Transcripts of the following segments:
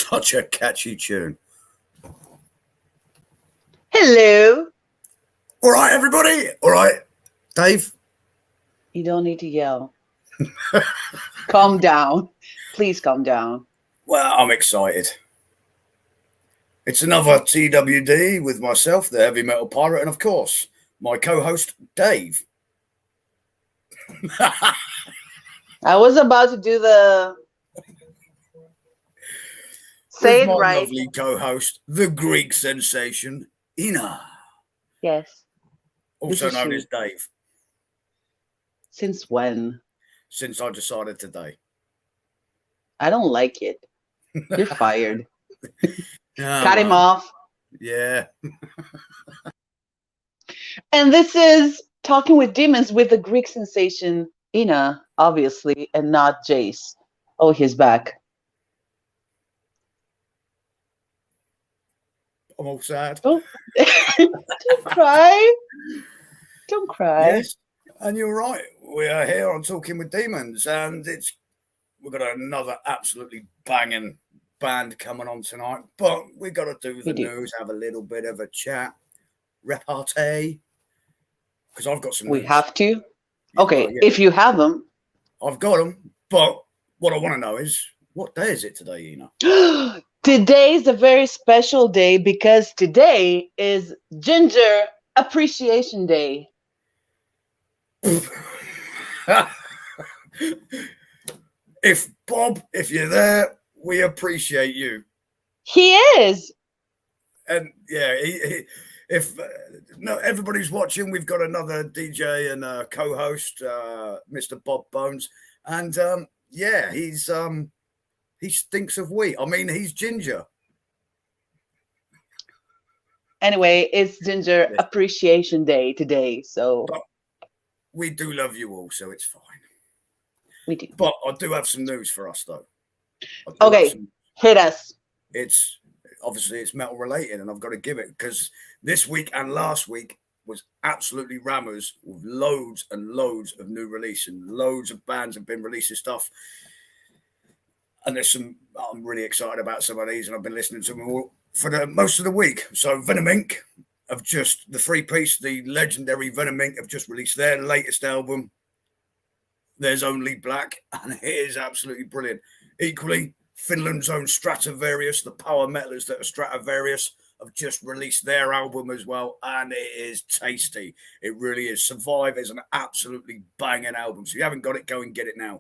Such a catchy tune. Hello. All right, everybody. All right, Dave. You don't need to yell. Calm down. Please calm down. Well, I'm excited. It's another TWD with myself, the Heavy Metal Pirate, and of course, my co-host, Dave. I was about to do the... Say it my right. Lovely co-host, the Greek sensation, Ina. Yes. Also known as Dave. Since when? Since I decided today. I don't like it. You're fired. Cut him off. Yeah. And this is Talking with Demons with the Greek sensation, Ina, obviously, and not Jase. Oh, he's back. I'm all sad. Don't cry. Don't cry. Yes, and you're right. We are here on Talking with Demons, and we've got another absolutely banging band coming on tonight. But we got to do the news, have a little bit of a chat, repartee, because I've got some. We news. have to. Okay, if you have them. I've got them, but what I want to know is, what day is it today, Ina? Today is a very special day because today is Ginger Appreciation Day. If Bob, if you're there, we appreciate you. He is. And yeah, if no, everybody's watching, we've got another DJ and co-host, Mr. Bob Bones, and yeah, he stinks of wheat. I mean, he's ginger. Anyway, it's Ginger Appreciation Day today, so but we do love you all, so it's fine. We do. But I do have some news for us, though. Okay, hit us. It's obviously metal related, and I've got to give it because this week and last week was absolutely rammers with loads and loads of new release, and loads of bands have been releasing stuff. And there's some, I'm really excited about some of these, and I've been listening to them all for most of the week. So Venom Inc. have just, the three-piece, the legendary Venom Inc. have just released their latest album, There's Only Black, and it is absolutely brilliant. Equally, Finland's own Stratovarius, the power metalers that are Stratovarius, have just released their album as well, and it is tasty. It really is. Survive is an absolutely banging album. So if you haven't got it, go and get it now.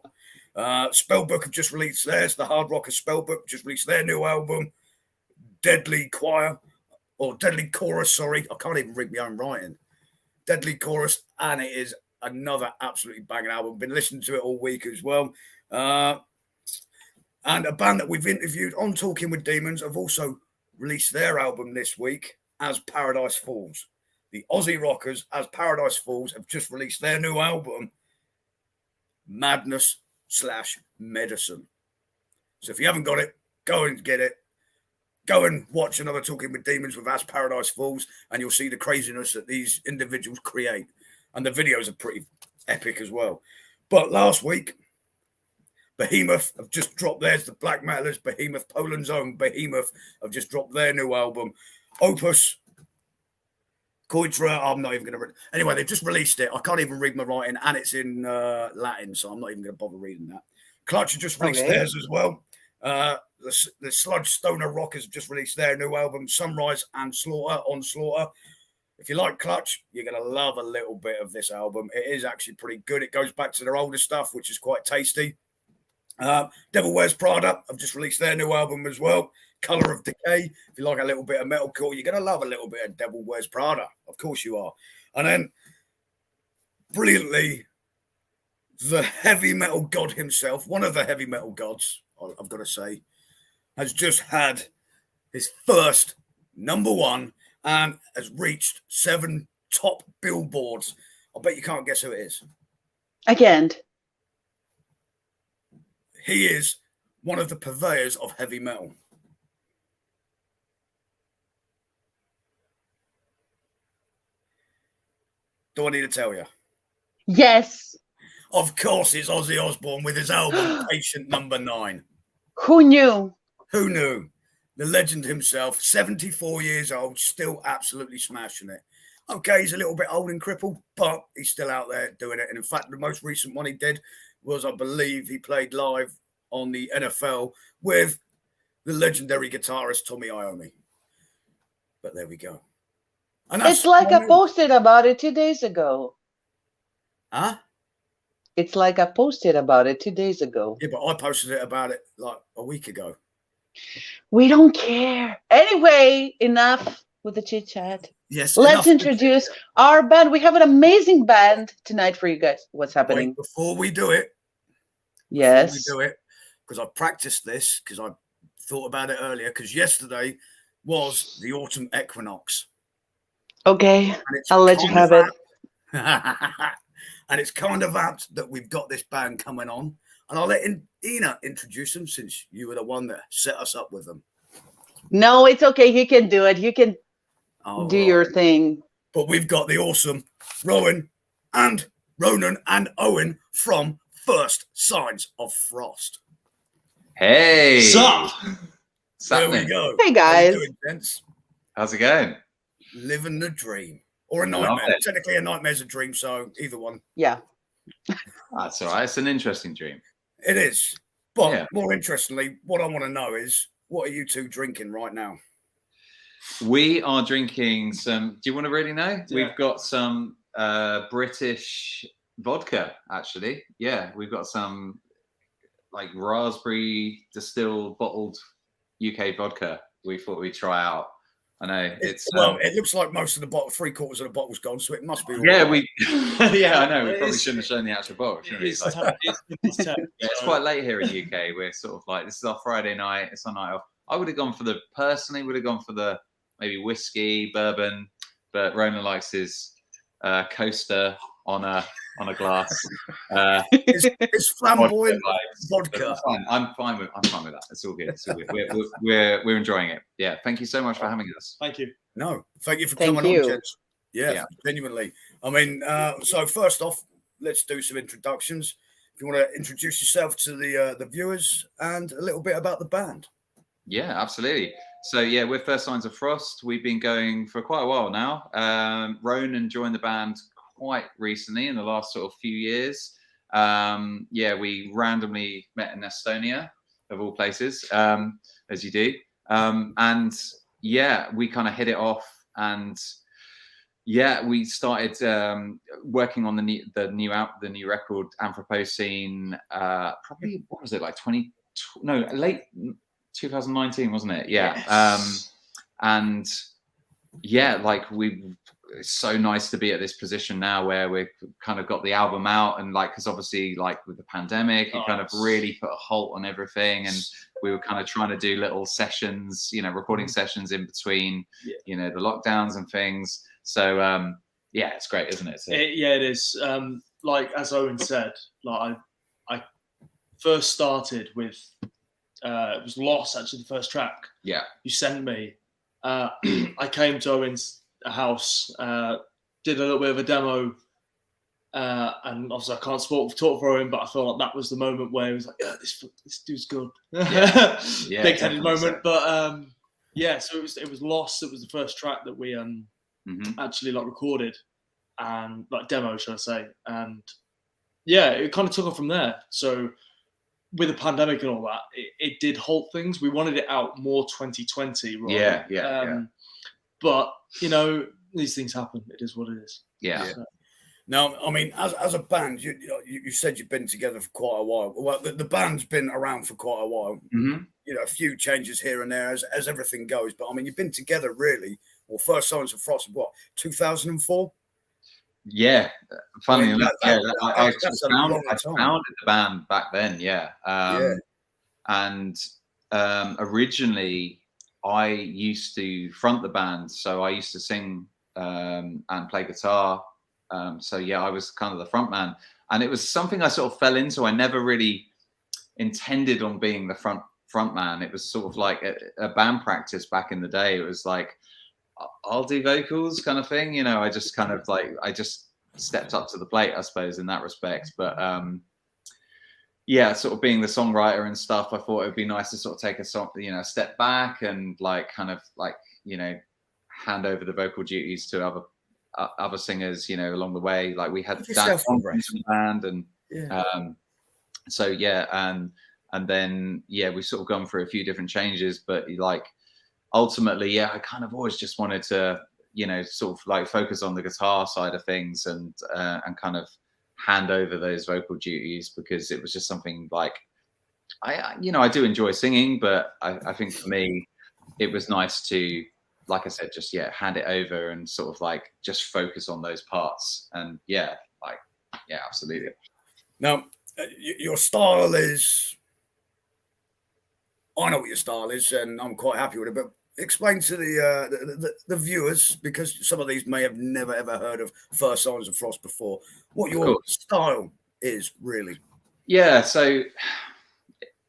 Spellbook have just released theirs. The hard rocker Spellbook just released their new album, Deadly Chorus. Sorry, I can't even read my own writing. Deadly Chorus, and it is another absolutely banging album. Been listening to it all week as well. And a band that we've interviewed on Talking with Demons have also released their album this week, As Paradise Falls. The Aussie rockers, As Paradise Falls, have just released their new album, Madness/Medicine. So if you haven't got it, go and get it. Go and watch another Talking with Demons with As Paradise Falls, and you'll see the craziness that these individuals create. And the videos are pretty epic as well. But last week, Behemoth have just dropped theirs. The black metalers, Behemoth, Poland's own Behemoth, have just dropped their new album, Opus Coitra. I'm not even going to read. Anyway, they've just released it. I can't even read my writing, and it's in Latin, so I'm not even going to bother reading that. Clutch have just released theirs as well. The Sludge Stoner Rockers have just released their new album, Sunrise and Slaughter on Slaughter. If you like Clutch, you're going to love a little bit of this album. It is actually pretty good. It goes back to their older stuff, which is quite tasty. Devil Wears Prada have just released their new album as well, Color of Decay. If you like a little bit of metalcore, you're going to love a little bit of Devil Wears Prada. Of course you are. And then, brilliantly, the heavy metal god himself, one of the heavy metal gods, I've got to say, has just had his first #1 and has reached 7 top billboards. I bet you can't guess who it is. I can't. He is one of the purveyors of heavy metal. Do I need to tell you? Yes. Of course, it's Ozzy Osbourne with his album Patient Number 9. Who knew? Who knew? the legend himself, 74 years old, still absolutely smashing it. Okay, he's a little bit old and crippled, but he's still out there doing it. And in fact, the most recent one he did was, I believe, he played live on the NFL with the legendary guitarist Tommy Iommi. But there we go. And that's It's like I posted about it 2 days ago. Huh? It's like I posted about it 2 days ago. Yeah, but I posted it about it like a week ago. We don't care. Anyway, enough with the chit chat. Yes. Let's introduce our band. We have an amazing band tonight for you guys. What's happening? Wait, before we do it. Yes. Before we do it, because I practiced this, because I thought about it earlier, because yesterday was the autumn equinox. Okay, I'll let you have it. And it's kind of apt that we've got this band coming on. And I'll let Ina introduce them, since you were the one that set us up with them. No, it's okay. You can do it. You can do your thing. But we've got the awesome Ronan and Owen from First Signs of Frost. Hey. Sup? There we go. Hey, guys. How you doing, gents? How's it going? Living the dream. Or a nightmare. Technically, a nightmare's a dream, so either one. Yeah. That's all right. It's an interesting dream. It is. But more interestingly, what I want to know is, what are you two drinking right now? We are drinking some. Do you want to really know? Yeah. We've got some British vodka, actually. Yeah, we've got some like raspberry distilled bottled UK vodka. We thought we'd try out. I know it's well. It looks like most of the bottle, 3/4 of the bottle's gone, so it must be. Yeah, right. Yeah, I know. We probably shouldn't have shown the actual bottle. It's quite late here in the UK. We're sort of like, this is our Friday night. It's our night off. I would have gone for the maybe whiskey, bourbon, but Ronan likes his coaster on a glass. It's flamboyant vodka. I'm fine with that. It's all good. It's all good. We're enjoying it. Yeah. Thank you so much for having us. Thank you. No, thank you for coming on, gents. Yeah, genuinely. I mean, so first off, let's do some introductions. If you want to introduce yourself to the viewers and a little bit about the band. Yeah, absolutely. So yeah, we're First Signs of Frost. We've been going for quite a while now. Ronan joined the band quite recently, in the last sort of few years. We randomly met in Estonia, of all places, as you do. And yeah, we kind of hit it off, and yeah, we started working on the new record, Anthropocene. Probably, what was it, like late 2019, wasn't it? Yeah. Yes. And yeah, like it's so nice to be at this position now where we've kind of got the album out, and like, because obviously like with the pandemic, it kind of really put a halt on everything, and we were kind of trying to do little sessions, recording sessions in between, the lockdowns and things. So yeah, it's great, isn't it? So, it is. Like as Owen said, like I first started with it was Lost, actually, the first track. Yeah, you sent me. I came to Owen's house, did a little bit of a demo, and obviously I can't talk for Owen, but I felt like that was the moment where he was like, "Yeah, this dude's good." Yeah, big-headed moment. So. But so it was Lost. It was the first track that we actually like recorded and like demo, should I say? And yeah, it kind of took off from there. So with the pandemic and all that, it did halt things. We wanted it out more 2020, right? Yeah. But these things happen. It is what it is. Yeah. So. Now, I mean, as a band, you said you've been together for quite a while. Well, the band's been around for quite a while. Mm-hmm. A few changes here and there as everything goes. But I mean, you've been together really. Well, First Signs of Frost, what, 2004? Yeah, funny enough, I founded the band back then. Yeah, and originally I used to front the band, so I used to sing and play guitar. So yeah, I was kind of the front man, and it was something I sort of fell into. I never really intended on being the front man. It was sort of like a band practice back in the day. It was like, I'll do vocals kind of thing. I just kind of like, I just stepped up to the plate, I suppose, in that respect. But yeah, sort of being the songwriter and stuff, I thought it would be nice to sort of take a song, you know, a step back and like kind of like, you know, hand over the vocal duties to other singers, you know, along the way. Like we had Dan in the band, and so yeah, and then yeah, we've sort of gone through a few different changes, but like ultimately, yeah, I kind of always just wanted to, you know, sort of like focus on the guitar side of things and kind of hand over those vocal duties, because it was just something like you know, I do enjoy singing, but I think for me it was nice to, like I said, just hand it over and sort of like just focus on those parts. And yeah, like yeah, absolutely. Now your style is, I know what your style is and I'm quite happy with it, but explain to the viewers, because some of these may have never ever heard of First Signs of Frost before, what your style is really. Yeah, so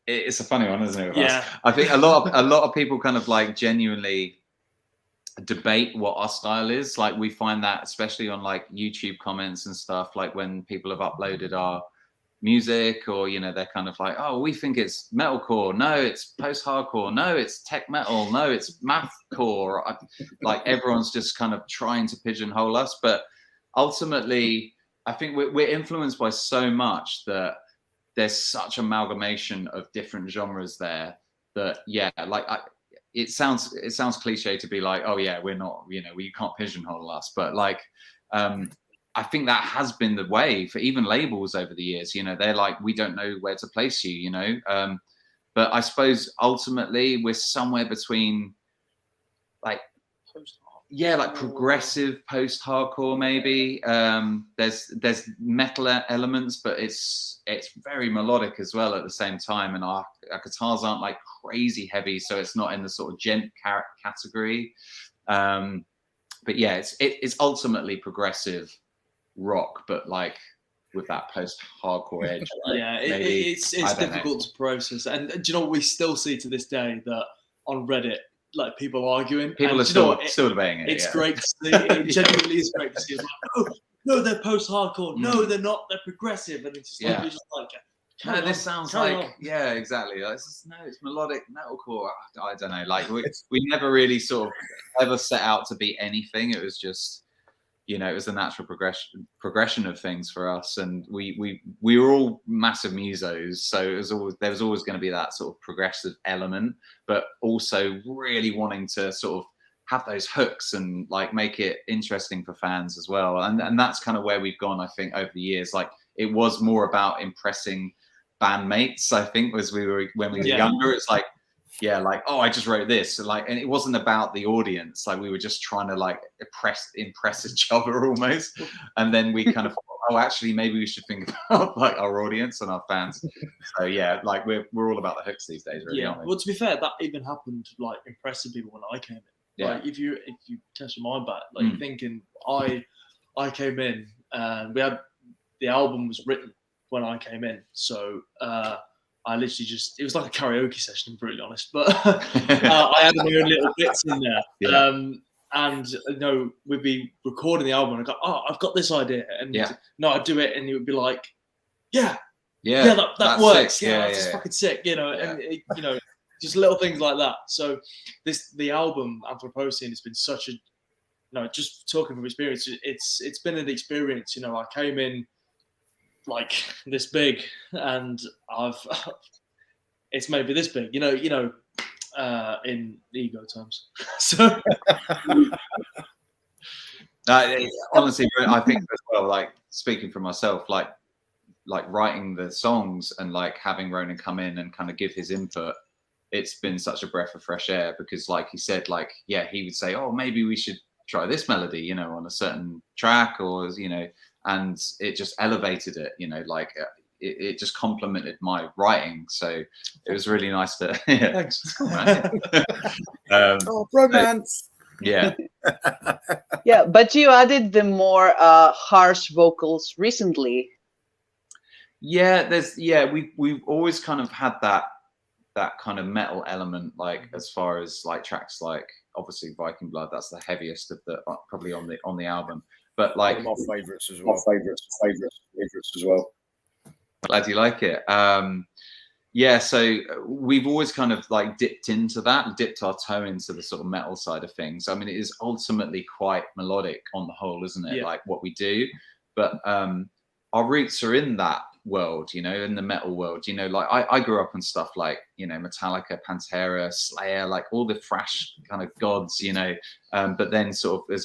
it's a funny one, isn't it? With us? I think a lot of people kind of like genuinely debate what our style is. Like we find that especially on like YouTube comments and stuff, like when people have uploaded our music, or you know, they're kind of like, oh, we think it's metalcore, no it's post-hardcore, no it's tech metal, no it's mathcore. Like everyone's just kind of trying to pigeonhole us, but ultimately I think we're influenced by so much that there's such amalgamation of different genres there that yeah, like it sounds cliche to be like, oh yeah, we're not, you know, we can't pigeonhole us, but like I think that has been the way for even labels over the years. You know, they're like, we don't know where to place you, you know. But I suppose ultimately we're somewhere between like, yeah, like progressive post-hardcore maybe. There's metal elements, but it's very melodic as well at the same time. And our guitars aren't like crazy heavy, so it's not in the sort of gent category. But yeah, it's ultimately progressive rock, but like with that post-hardcore edge. Right? Yeah, it's difficult to process. And do you know what we still see to this day? That on Reddit, like people arguing. People are still debating it. It's great to see. It genuinely is great to see. It's like, oh, no, they're post-hardcore. No, they're not. They're progressive. And it's just like, you're just like, no, this sounds like, yeah, exactly. Like, no, it's melodic metalcore. I don't know. Like we never really sort of ever set out to be anything. It was just, you know, it was a natural progression of things for us, and we were all massive musos, so there was always going to be that sort of progressive element, but also really wanting to sort of have those hooks and like make it interesting for fans as well, and that's kind of where we've gone, I think, over the years. Like it was more about impressing bandmates, I think, when we were younger. It's like, yeah, like, oh, I just wrote this, like, and it wasn't about the audience. Like we were just trying to like impress each other almost, and then we kind of, oh, actually, maybe we should think about like our audience and our fans. So yeah, like we're all about the hooks these days, really. Aren't we? Well, to be fair, that even happened like impressing people when I came in. Yeah. Like if you test your mind back, like you're thinking, I came in and we had the album was written when I came in, so. I literally it was like a karaoke session, I'm brutally honest, but I had my own little bits in there. Yeah. And you know, we'd be recording the album and I'd go, oh, I've got this idea. And no, I'd do it and it would be like, that works. Sick. Yeah, that's just fucking sick, you know, and it, you know, just little things like that. So the album Anthropocene has been such a, you know, just talking from experience, it's been an experience. You know, I came in like this big, and it's maybe this big, you know, in ego terms. So honestly, I think as well, like speaking for myself, like writing the songs and like having Ronan come in and kind of give his input, it's been such a breath of fresh air, because like he said, like, yeah, he would say, oh, maybe we should try this melody, you know, on a certain track, or, you know, and it just elevated it, you know, like it just complemented my writing. So it was really nice to, thanks. Romance. Yeah. Yeah, but you added the more harsh vocals recently. Yeah, we've always kind of had that kind of metal element, like as far as like tracks like obviously Viking Blood, that's the heaviest of the probably on the album. But like one of my favorites as well. Glad you like it. Yeah, so we've always kind of like dipped our toe into the sort of metal side of things. I mean, it is ultimately quite melodic on the whole, isn't it? Like what we do, but our roots are in that world, you know, in the metal world. You know, like I grew up on stuff like, you know, Metallica, Pantera, Slayer, like all the thrash kind of gods, you know. But then sort of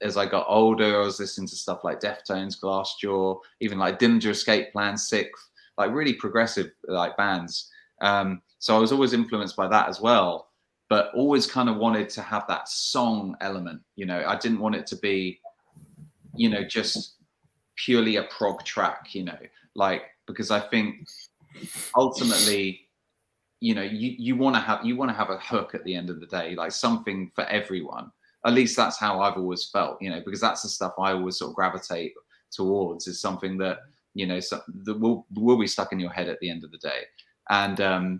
as I got older, I was listening to stuff like Deftones, Glassjaw, even like Dillinger Escape Plan, Sixth, like really progressive like bands. So I was always influenced by that as well, but always kind of wanted to have that song element. You know, I didn't want it to be, you know, just purely a prog track, you know, like, because I think ultimately, you know, you want to have a hook at the end of the day, like something for everyone. At least that's how I've always felt, you know, because that's the stuff I always sort of gravitate towards, is something that, you know, that will be stuck in your head at the end of the day. And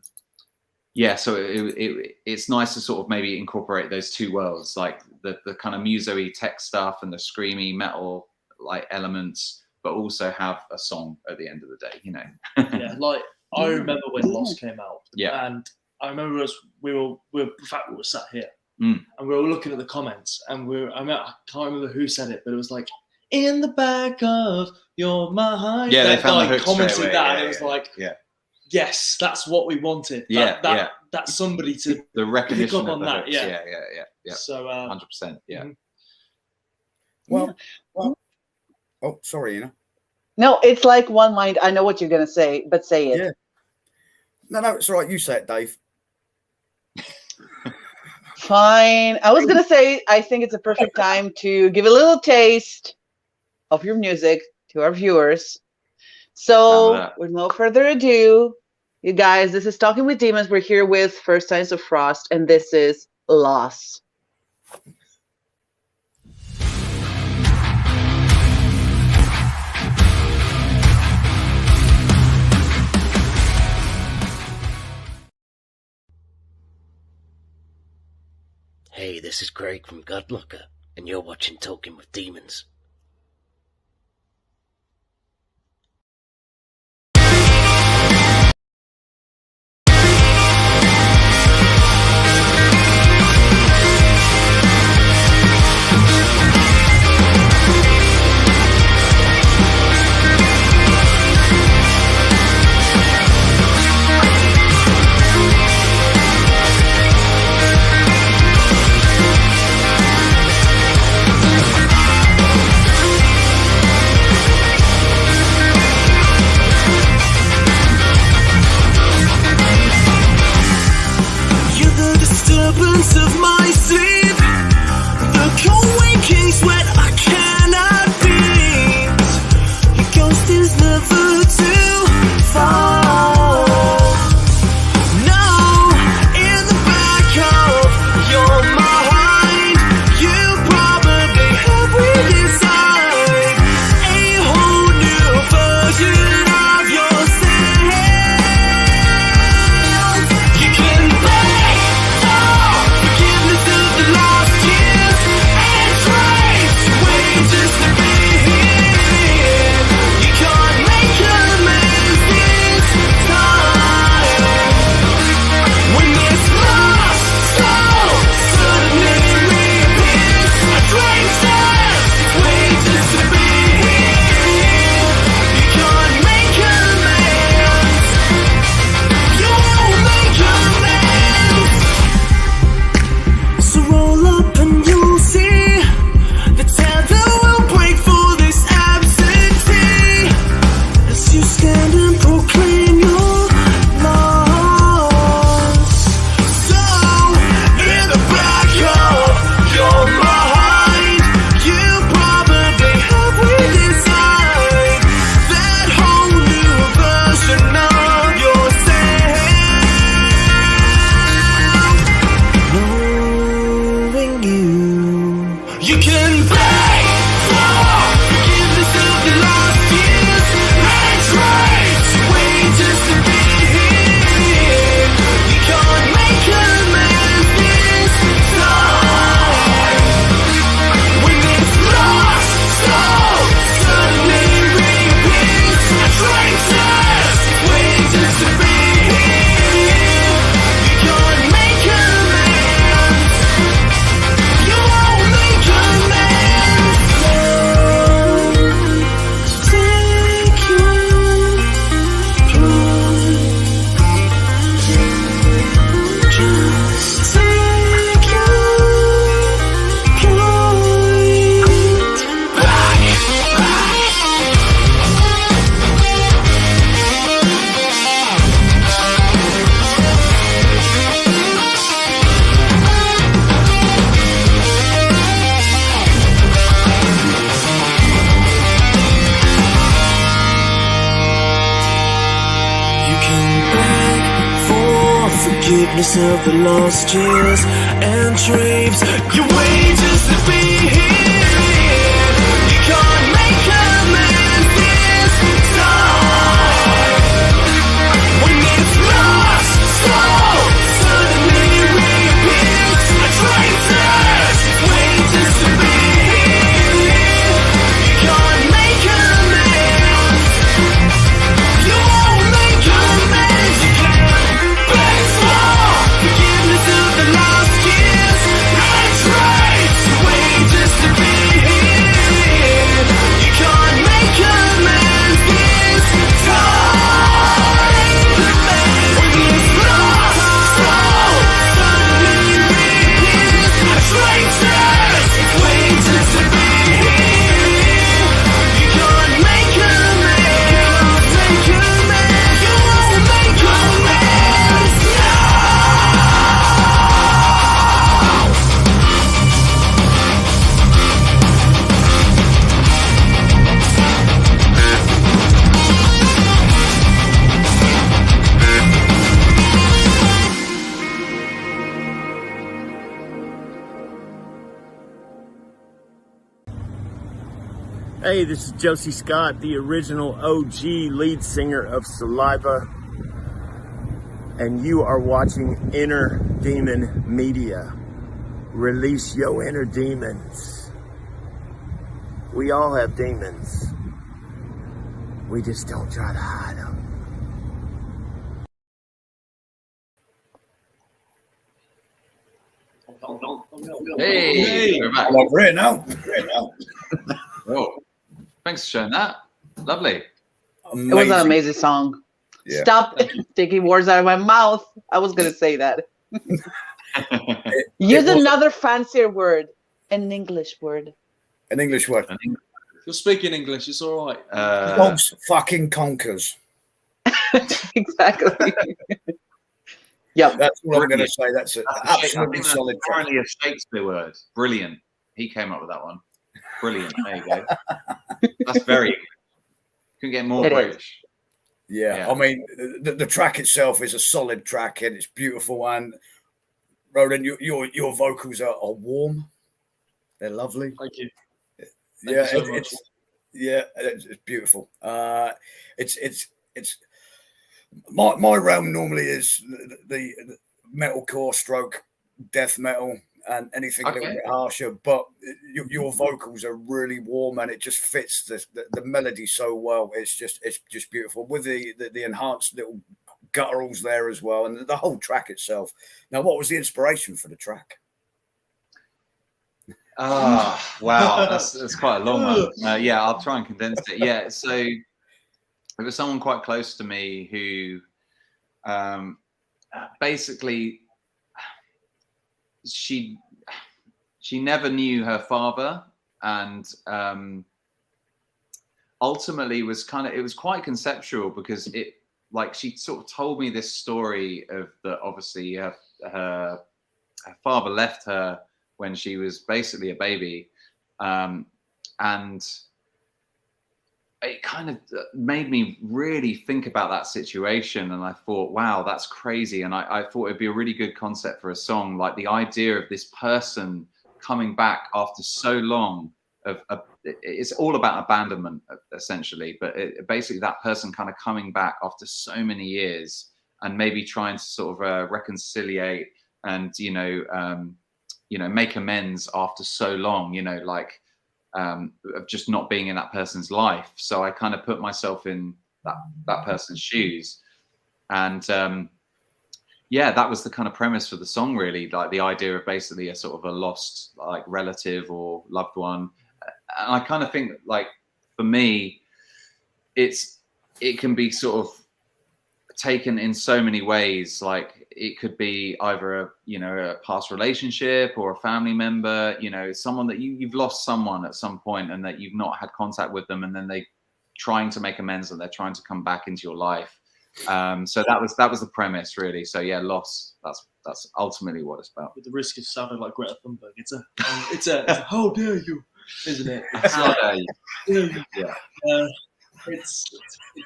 yeah, so it's nice to sort of maybe incorporate those two worlds, like the kind of muso-y tech stuff and the screamy metal like elements, but also have a song at the end of the day, you know. Yeah, like I remember when Lost came out. Yeah. And I remember we were sat here and we were looking at the comments, and I can't remember who said it, but it was like, in the back of your mind. Yeah, they found the hook commented straight away. that, and it was like, yes, that's what we wanted. That's somebody to the recognition pick up on of that. hooks. Yeah. So 100%. Yeah. Well, oh, sorry, Ina. No, it's like one line. I know what you're gonna say, but say it. Yeah. No, it's all right. You say it, Dave. Fine. I was gonna say, I think it's a perfect time to give a little taste of your music to our viewers. So, with no further ado, you guys, this is Talking with Demons. We're here with First Signs of Frost, and this is Loss. Hey, this is Craig from Godlocker, and you're watching Talking with Demons. Of my sleep, the cold wakings when I cannot beat. Your ghost is never too far. No, in the back of your mind, you probably have redesigned a whole new version of yourself. You can beg forgiveness of the forgiveness of the lost years and dreams. You wait just to be here. You can't make amends this time. When it's lost, so suddenly reappears. A traitors wait just to be here. You can't make amends. You won't make amends. You can't beg for forgiveness of the lost years and traits. Wait just to be here. You can't make amends this time. When it's lost, so suddenly reappears. A traitors wait just to be here. You can't make amends. Make amends. You won't make amends. Hey, this is Josie Scott, the original OG lead singer of Saliva, and you are watching Inner Demon Media. Release your inner demons. We all have demons. We just don't try to hide them. Hey, we're back. I'm over here now. Oh, thanks for showing that. Lovely. It was an amazing song. Yeah. Stop taking words out of my mouth. I was going to say that. Use another fancier word. An English word. An English word. You're speaking English. It's all right. Dogs fucking conkers. Exactly. Yep. That's what I'm going to say. That's an absolutely that's solid track. apparently a Shakespeare word. Brilliant. He came up with that one. Brilliant. There you go. That's very. Couldn't get more British. Yeah, I mean, the track itself is a solid track and it's beautiful. And Roland, your vocals are warm. They're lovely. Thank you. Yeah, Thank you so much. it's beautiful. It's my realm normally is the metalcore stroke death metal and anything a little bit harsher, but your vocals are really warm and it just fits the melody so well. It's just beautiful with the enhanced little gutturals there as well, and the whole track itself. Now, what was the inspiration for the track? Wow, that's quite a long one. Yeah, I'll try and condense it. Yeah, so there was someone quite close to me who basically she never knew her father, and ultimately it was quite conceptual because she sort of told me this story of that obviously her father left her when she was basically a baby, and it kind of made me really think about that situation. And I thought, wow, that's crazy. And I thought it'd be a really good concept for a song, like the idea of this person coming back after so long it's all about abandonment essentially, but basically that person kind of coming back after so many years and maybe trying to sort of reconciliate and, make amends after so long, of just not being in that person's life. So I kind of put myself in that person's shoes. And that was the kind of premise for the song, really, like the idea of basically a sort of a lost like relative or loved one. And I kind of think, like, for me, it can be sort of taken in so many ways. Like it could be either a past relationship or a family member, someone that you've lost someone at some point and that you've not had contact with them, and then they trying to make amends and they're trying to come back into your life. So that was the premise, really. So yeah, loss. That's ultimately what it's about. With the risk of sounding like Greta Thunberg, it's a how dare you, isn't it? How dare you? Yeah. It's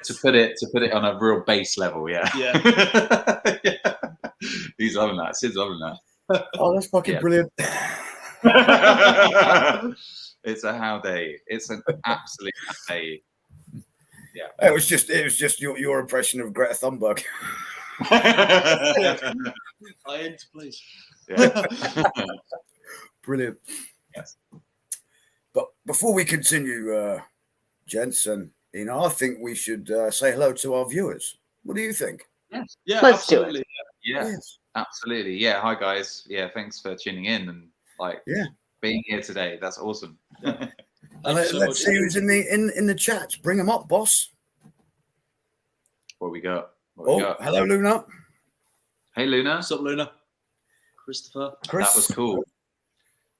to put it on a real base level, yeah. Yeah. He's loving that. Sid's loving that. Oh, that's fucking brilliant. It's a how day. It's an absolute how day. Yeah. It was just your impression of Greta Thunberg. I enter, please. Yeah. Brilliant. Yes. But before we continue, gents and Ina, I think we should say hello to our viewers. What do you think? Yes. Yeah, Let's absolutely. do Yeah. Yes. Absolutely. Yeah. Hi guys. Yeah. Thanks for tuning in and being here today. That's awesome. And let's see who's in the chat. Bring them up, boss. What we got? Hello, Luna. Hey, Luna. What's up, Luna? Christopher. Chris. That was cool.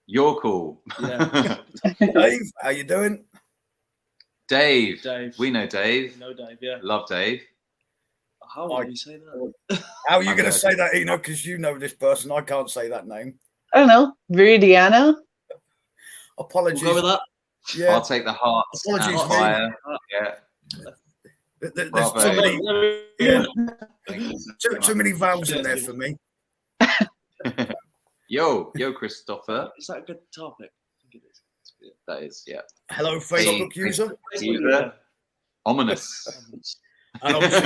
You're cool. Yeah. Dave, how you doing? Dave. Dave. We know Dave. We know Dave, yeah. Love Dave. How would you say that? How are you going to say that, Ina? Because you know this person. I can't say that name. I don't know. Viridiana? Apologies. We'll go with that. Yeah. I'll take the hearts. Apologies, and fire. Yeah. There's Bravo. too many vowels in there for me. Yo, Christopher. Is that a good topic? I think it is. That is, yeah. Hello, Facebook user. User. Ominous. And obviously,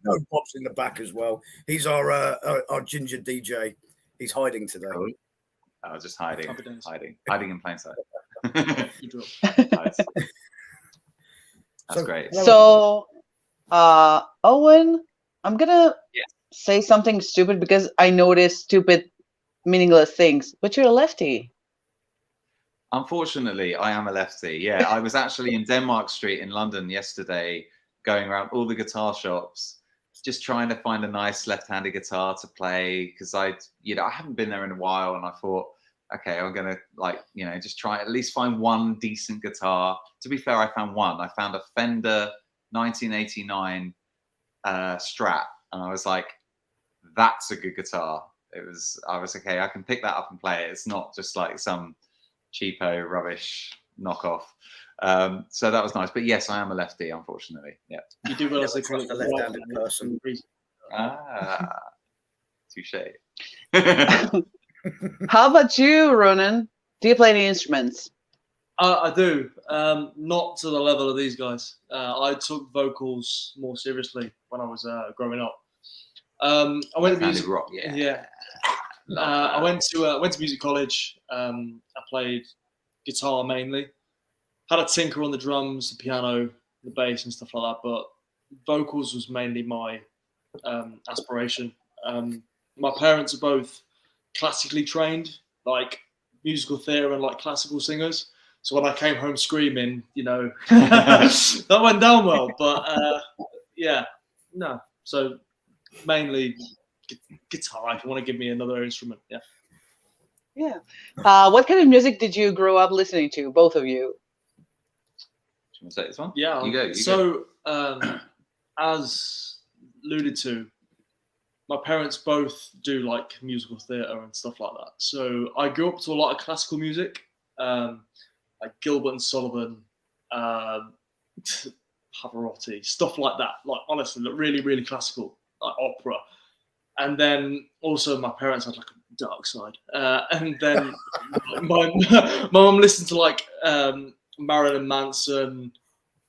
no Bob's in the back as well. He's our ginger DJ. He's hiding today. Cool. Oh, just hiding in plain sight. Good job. Nice. That's great. So, Owen, I'm gonna say something stupid because I noticed stupid, meaningless things. But you're a lefty. Unfortunately, I am a lefty. Yeah, I was actually in Denmark Street in London yesterday, going around all the guitar shops, just trying to find a nice left-handed guitar to play because I haven't been there in a while, and I thought, okay, I'm gonna just try at least find one decent guitar. To be fair, I found one. I found a Fender 1989 Strat, and I was like, that's a good guitar. I was okay. I can pick that up and play it. It's not just like some cheapo rubbish knockoff. So that was nice. But yes, I am a lefty, unfortunately. Yeah. You do realize they call it a left-handed person. Touche. How about you, Ronan? Do you play any instruments? I do. Not to the level of these guys. I took vocals more seriously when I was growing up. I went to music. Rock, yeah. I went to music college. I played guitar mainly. Had a tinker on the drums, the piano, the bass, and stuff like that. But vocals was mainly my aspiration. My parents are both classically trained, like musical theatre and like classical singers. So when I came home screaming, that went down well. But no. So mainly guitar. If you want to give me another instrument, yeah. Yeah. What kind of music did you grow up listening to, both of you? Do you want to take this one? Yeah. You go. So as alluded to, my parents both do like musical theatre and stuff like that. So I grew up to a lot of classical music, like Gilbert and Sullivan, Pavarotti, stuff like that. Like honestly, really, really classical, like opera. And then also my parents had like a dark side. And then my mum listened to like Marilyn Manson,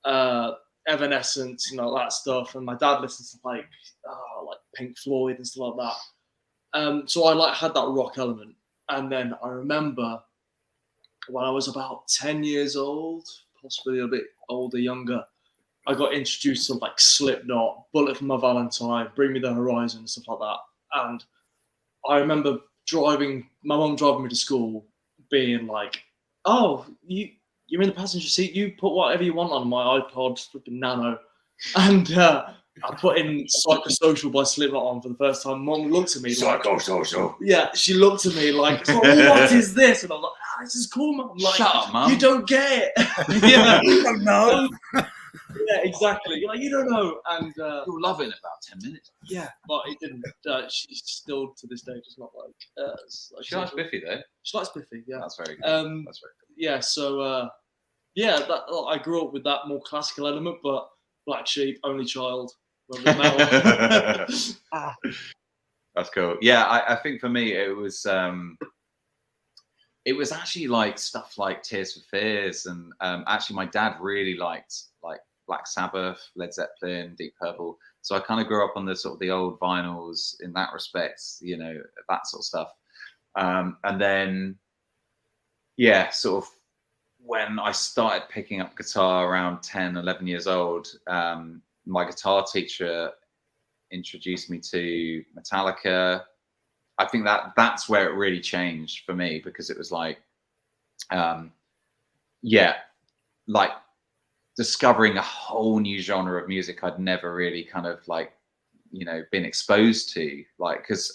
Evanescence, that stuff. And my dad listens to like Pink Floyd and stuff like that. So I had that rock element. And then I remember when I was about 10 years old, possibly a bit older, younger, I got introduced to like Slipknot, Bullet for My Valentine, Bring Me the Horizon, and stuff like that. And I remember my mum driving me to school, being like, "Oh, you're in the passenger seat. You put whatever you want on my iPod, flipping Nano." And I put in Psychosocial by Slipknot on for the first time. Mum looked at me like, Psychosocial. Yeah, she looked at me like, "What is this?" And I'm like, "This is cool, Mum." Like, shut up, Mum. You don't get it. Yeah, You don't know. Yeah, exactly. You're like, you don't know. And You'll love it in about 10 minutes. yeah, but it didn't. She's still to this day just not like. She likes Biffy though. She likes Biffy. Yeah. That's very good. That's very good. Yeah. So I grew up with that more classical element, but Black Sheep, Only Child, went with metal. That's cool. Yeah, I think for me it was actually like stuff like Tears for Fears, and actually my dad really liked like Black Sabbath, Led Zeppelin, Deep Purple. So I kind of grew up on the sort of the old vinyls in that respect, you know, that sort of stuff. And then, yeah, sort of when I started picking up guitar around 10, 11 years old, my guitar teacher introduced me to Metallica. I think that's where it really changed for me, because it was like, yeah, like discovering a whole new genre of music I'd never really kind of like, you know, been exposed to, like, because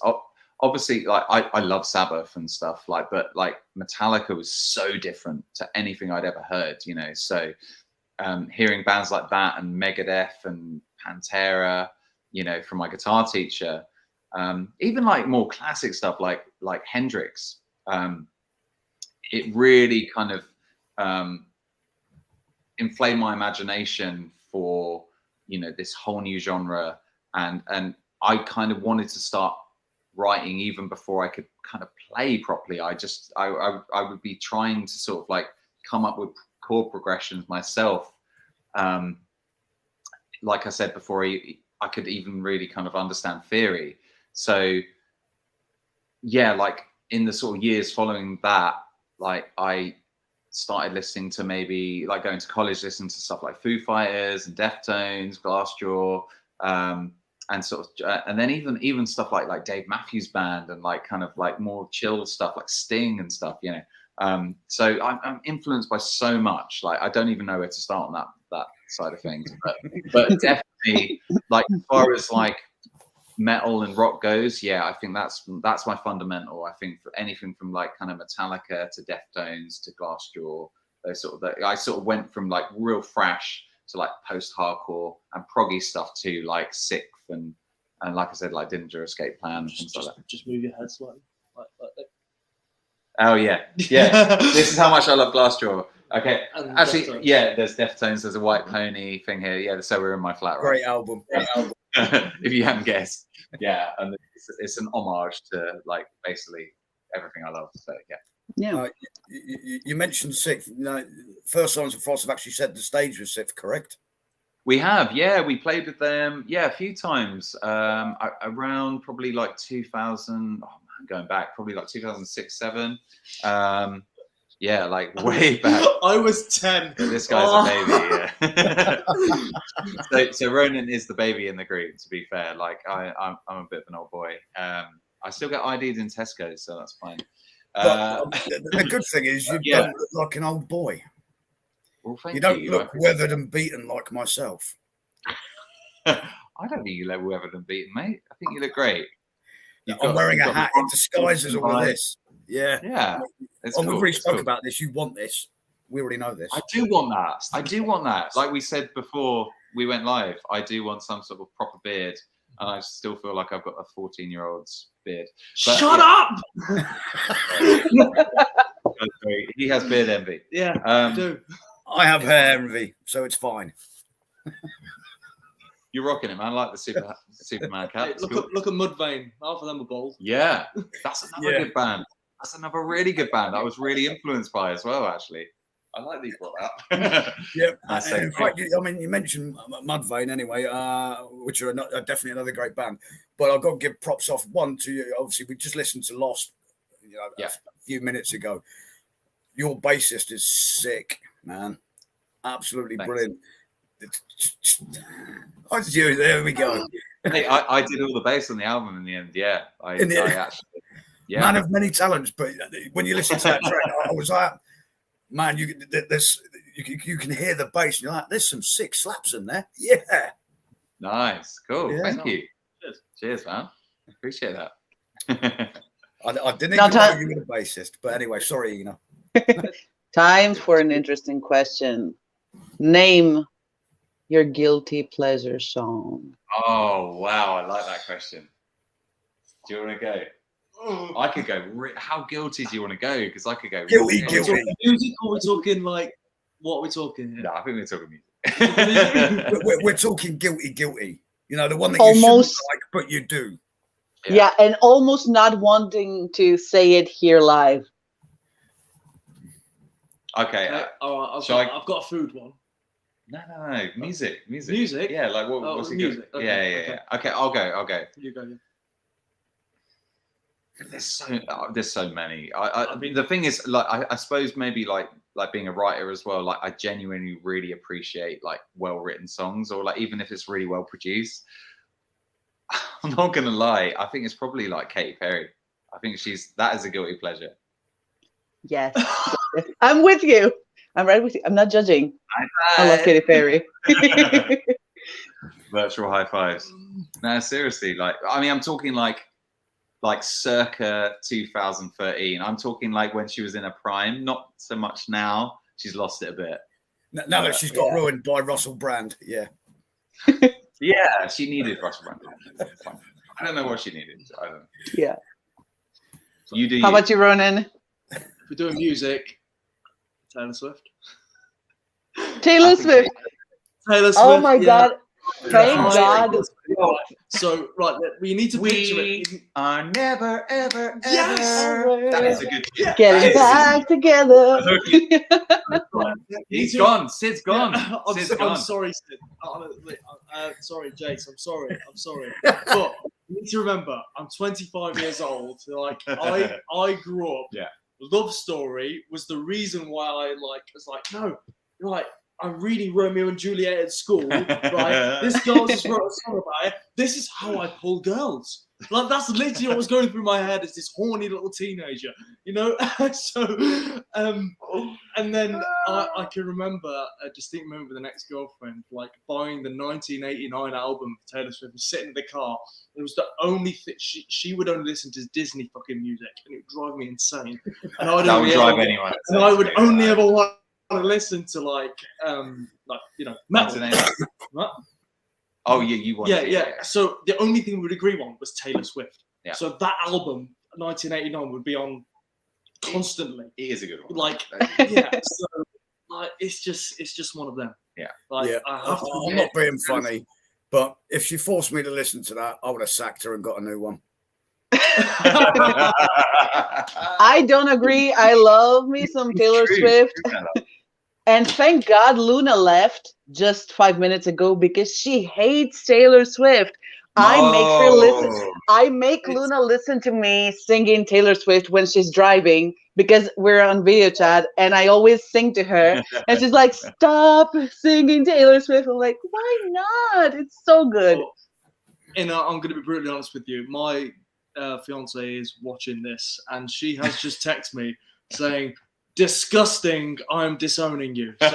obviously like I love Sabbath and stuff, like, but like Metallica was so different to anything I'd ever heard, you know. So hearing bands like that and Megadeth and Pantera, you know, from my guitar teacher, even like more classic stuff like Hendrix, it really kind of inflamed my imagination for, you know, this whole new genre, and I kind of wanted to start writing even before I could kind of play properly. I would be trying to sort of like come up with chord progressions myself, like I said before, I could even really kind of understand theory. So yeah, like in the sort of years following that, like I started listening to, maybe like going to college, listening to stuff like Foo Fighters and Deftones, Glassjaw, and sort of, and then even stuff like Dave Matthews Band, and like kind of like more chill stuff like Sting and stuff, you know. So I'm influenced by so much. Like I don't even know where to start on that side of things, but definitely like as far as like metal and rock goes, yeah, I think that's my fundamental. I think for anything from like kind of Metallica to Deftones to Glassjaw, those sort of, I sort of went from like real thrash to like post-hardcore and proggy stuff to like Sixth and like I said, like Dillinger Escape Plan and things like that. Just move your head slightly. Like that. Oh yeah. This is how much I love Glassjaw. Okay, And actually, Deftones. yeah, there's Deftones, there's a White Pony thing here. Yeah, so we're in my flat, right? Great album. If you hadn't guessed. Yeah, and it's an homage to like basically everything I love. So yeah. You mentioned Sixth. You know, First Signs of Frost have actually said the stage was Sixth, correct? We have, yeah. We played with them, yeah, a few times. Around probably like 2000. Oh man, going back probably like 2006, 7. Yeah, like way back. I was 10. This guy's a baby. Yeah. so Ronan is the baby in the group. To be fair, like I'm a bit of an old boy. I still get ID'd in Tesco, so that's fine. But the good thing is you don't look like an old boy. Well, you don't look weathered and beaten like myself. I don't think you look weathered and beaten, mate. I think you look great. I'm wearing a hat. It disguises all of this. Yeah. Yeah. We've already spoke about this. You want this. We already know this. I do want that. Like we said before we went live, I do want some sort of proper beard. And I still feel like I've got a 14-year-old's beard. But, Shut up! He has beard envy. Yeah, I do. I have hair envy, so it's fine. You're rocking it, man. I like the Superman cap. Hey, look at Mudvayne. Half of them are bald. Yeah, that's another good band. That's another really good band. I was really influenced by as well, actually. I like that you brought that up. Yeah. In fact, I mean, you mentioned Mudvayne anyway, which are definitely another great band. But I've got to give props off one to you. Obviously, we just listened to Lost, a few minutes ago. Your bassist is sick, man. Absolutely brilliant. There we go. Hey, I did all the bass on the album in the end. Yeah, I actually. Yeah. Man of many talents, but when you listen to that track, I was like, man, you can hear the bass. And you're like, there's some sick slaps in there. Yeah. Nice. Cool. Yeah. Thank you. Cheers, man. Appreciate that. I didn't even know you were the bassist, but anyway, sorry, Ina. Time for an interesting question. Name your guilty pleasure song. Oh, wow. I like that question. Do you want to go? I could go. How guilty do you want to go? Because I could go. Guilty. Music, or we're talking like what are we talking here? No, I think we're talking music. we're talking guilty. You know, the one that Almost, you shouldn't like, but you do. Yeah, and almost not wanting to say it here live. Okay. All right, I've got a food one. No. Music. Music? Yeah, like what's it music. good? Okay, Yeah. Okay, I'll go. You go. There's so many. I mean, the thing is, like, I suppose maybe like being a writer as well. Like, I genuinely really appreciate like well written songs, or like even if it's really well produced. I'm not gonna lie. I think it's probably like Katy Perry. I think that is a guilty pleasure. Yes. I'm with you. I'm right with you. I'm not judging. I love Katy Perry. Virtual high fives. No, seriously. Like, I mean, I'm talking like circa 2013. I'm talking like when she was in her prime. Not so much now. She's lost it a bit. Now that she's got ruined by Russell Brand. Yeah. Yeah, she needed Russell Brand. I don't know what she needed. I don't know. Yeah. You do. How about you, Ronan? If we're doing music, Taylor Swift. Taylor Swift. Oh my God. Thank God. So, right, we need to picture it. We are never, ever, Yes! ever. That is a good. Getting back together. He's gone. Sid's gone. I'm sorry, Sid. Sorry, Jase. I'm sorry. But you need to remember, I'm 25 years old. Like, I grew up. Yeah. Love Story was the reason why I was like, no, right. I'm reading Romeo and Juliet at school, right? This girl just wrote a song about it. This is how I pull girls. Like, that's literally what was going through my head as this horny little teenager, you know? And then I can remember a distinct moment with an ex-girlfriend, like buying the 1989 album of Taylor Swift and sitting in the car. It was the only thing, she would only listen to Disney fucking music, and it would drive me insane. And I would only ever want to listen to like metal. What? Oh yeah, you want. Yeah. So the only thing we would agree on was Taylor Swift. Yeah. So that album, 1989, would be on constantly. It is a good one. Like, yeah. So like, it's just one of them. Yeah. Like, Yeah. I'm not being funny, but if she forced me to listen to that, I would have sacked her and got a new one. I don't agree. I love me some Taylor Swift. And thank God Luna left just 5 minutes ago because she hates Taylor Swift. I make her listen. I make Luna listen to me singing Taylor Swift when she's driving because we're on video chat, and I always sing to her, and she's like, "Stop singing Taylor Swift." I'm like, "Why not? It's so good." I'm going to be brutally honest with you. My fiance is watching this, and she has just texted me saying, "Disgusting! I'm disowning you." So,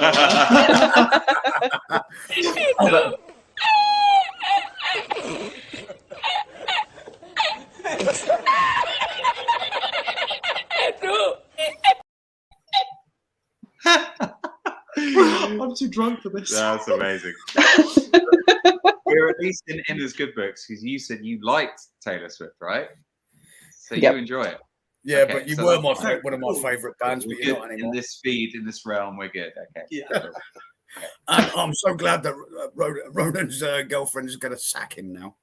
I'm too drunk for this. That's amazing. We're at least in Ina's good books because you said you liked Taylor Swift, right? So you enjoy it. Yeah, okay, but you were one of my favourite bands, but you're not anymore. In this feed, in this realm, we're good. Okay. Yeah. And I'm so glad that Ronan's girlfriend is going to sack him now.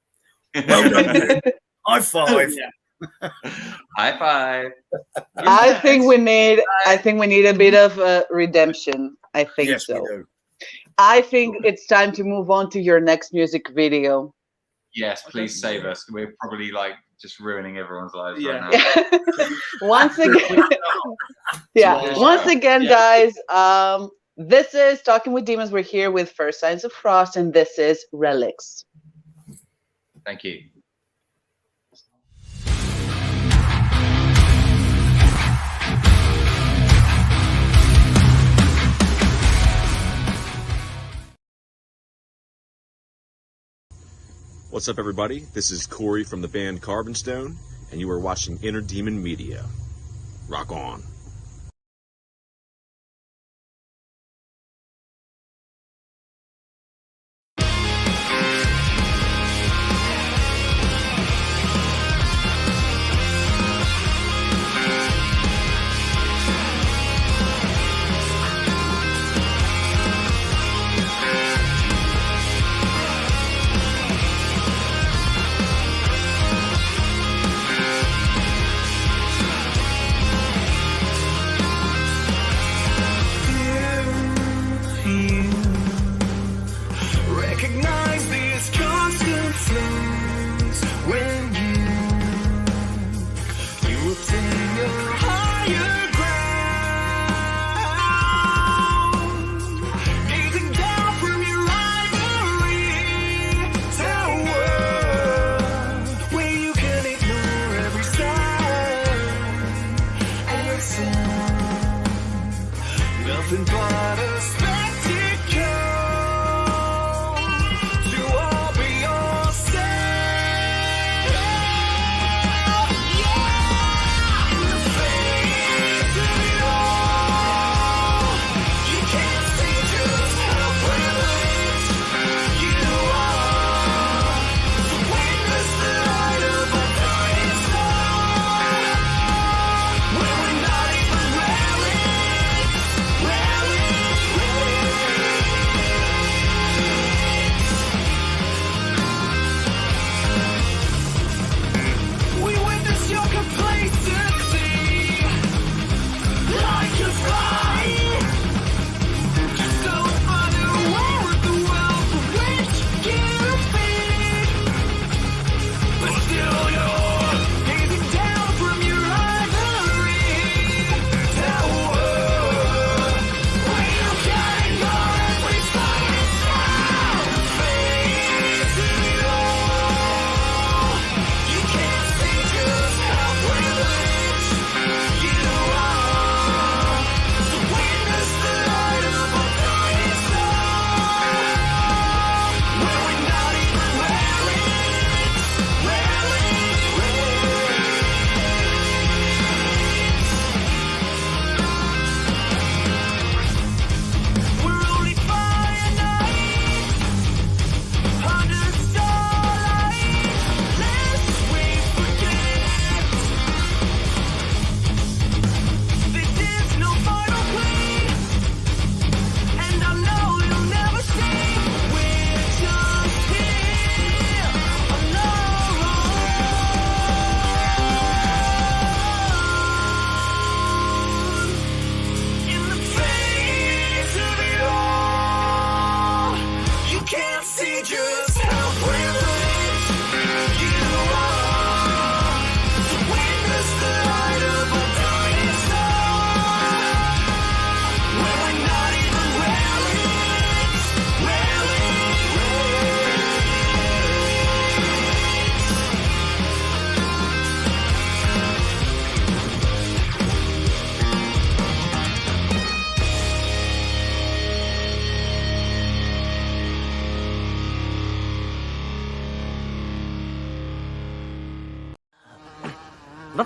Well done. High five. Yeah. High five. I think we need a bit of redemption. I think yes, so. We do. I think it's time to move on to your next music video. Yes, please save us. We're probably like just ruining everyone's lives right now. Once again, guys, this is Talking with Demons. We're here with First Signs of Frost, and this is Relics. Thank you. What's up, everybody? This is Corey from the band Carbon Stone, and you are watching Inner Demon Media. Rock on.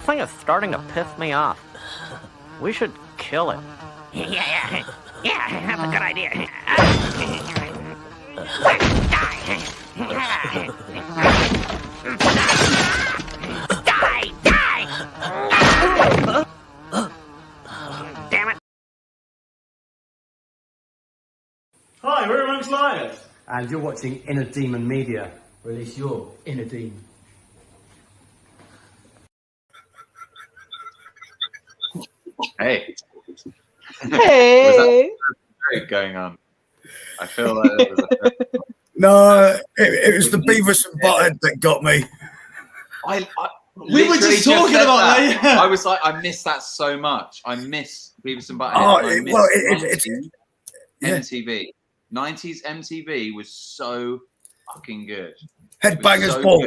thing is starting to piss me off. We should kill it. Yeah, that's a good idea. Die! Damn it. Hi, we're Amongst Liars. And you're watching Inner Demon Media. Release your inner demon. Hey. Hey. Was that going on? I feel like there was a... No, it was the Beavis and Butthead that got me. We were just talking about that. Yeah. I was like, I miss that so much. I miss Beavis and Butthead. Oh, it's yeah. MTV. 90s MTV was so fucking good. Headbangers so Ball.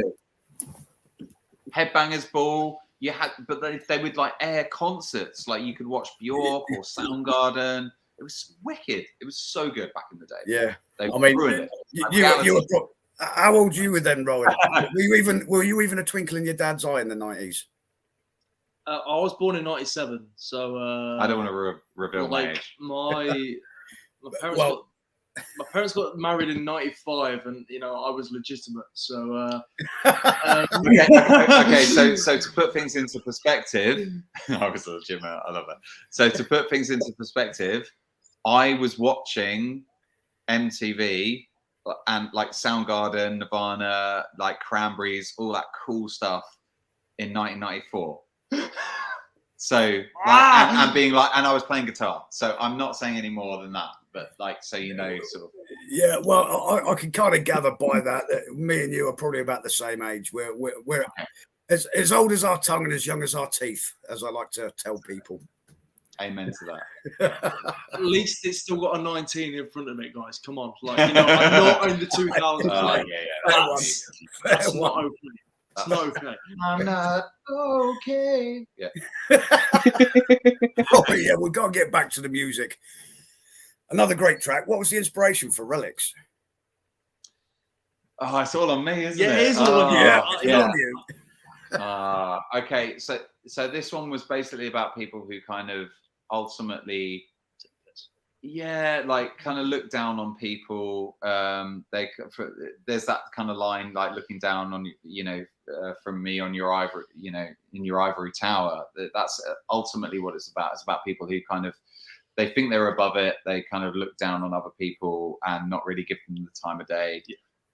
Good. Headbangers Ball. You had, but they would like air concerts. Like you could watch Bjork or Soundgarden. It was wicked. It was so good back in the day. Yeah, they I mean, ruined it. You were. How old you were then, Rowan? Were you even a twinkle in your dad's eye in the 90s? I was born in '97, so I don't want to reveal my age. My parents got married in '95, and I was legitimate. So okay. So to put things into perspective, I was legitimate. I love that. So to put things into perspective, I was watching MTV and like Soundgarden, Nirvana, like Cranberries, all that cool stuff in 1994. So and being like, and I was playing guitar. So I'm not saying any more than that, but like, so sort of. Yeah, well, I can kind of gather by that me and you are probably about the same age. We're as old as our tongue and as young as our teeth, as I like to tell people. Amen to that. At least it's still got a 19 in front of it, guys. Come on, like I'm not in the 2000s. That's not okay. It's not okay. I'm not okay. Yeah. Oh yeah, we've got to get back to the music. Another great track. What was the inspiration for Relics? Oh, it's all on me, isn't it? Yeah, it is all on you. Yeah. On you. Okay, so this one was basically about people who kind of ultimately, like kind of look down on people. There's that kind of line, like looking down on from me on your ivory, in your ivory tower. That's ultimately what it's about. It's about people who kind of, they think they're above it. They kind of look down on other people and not really give them the time of day.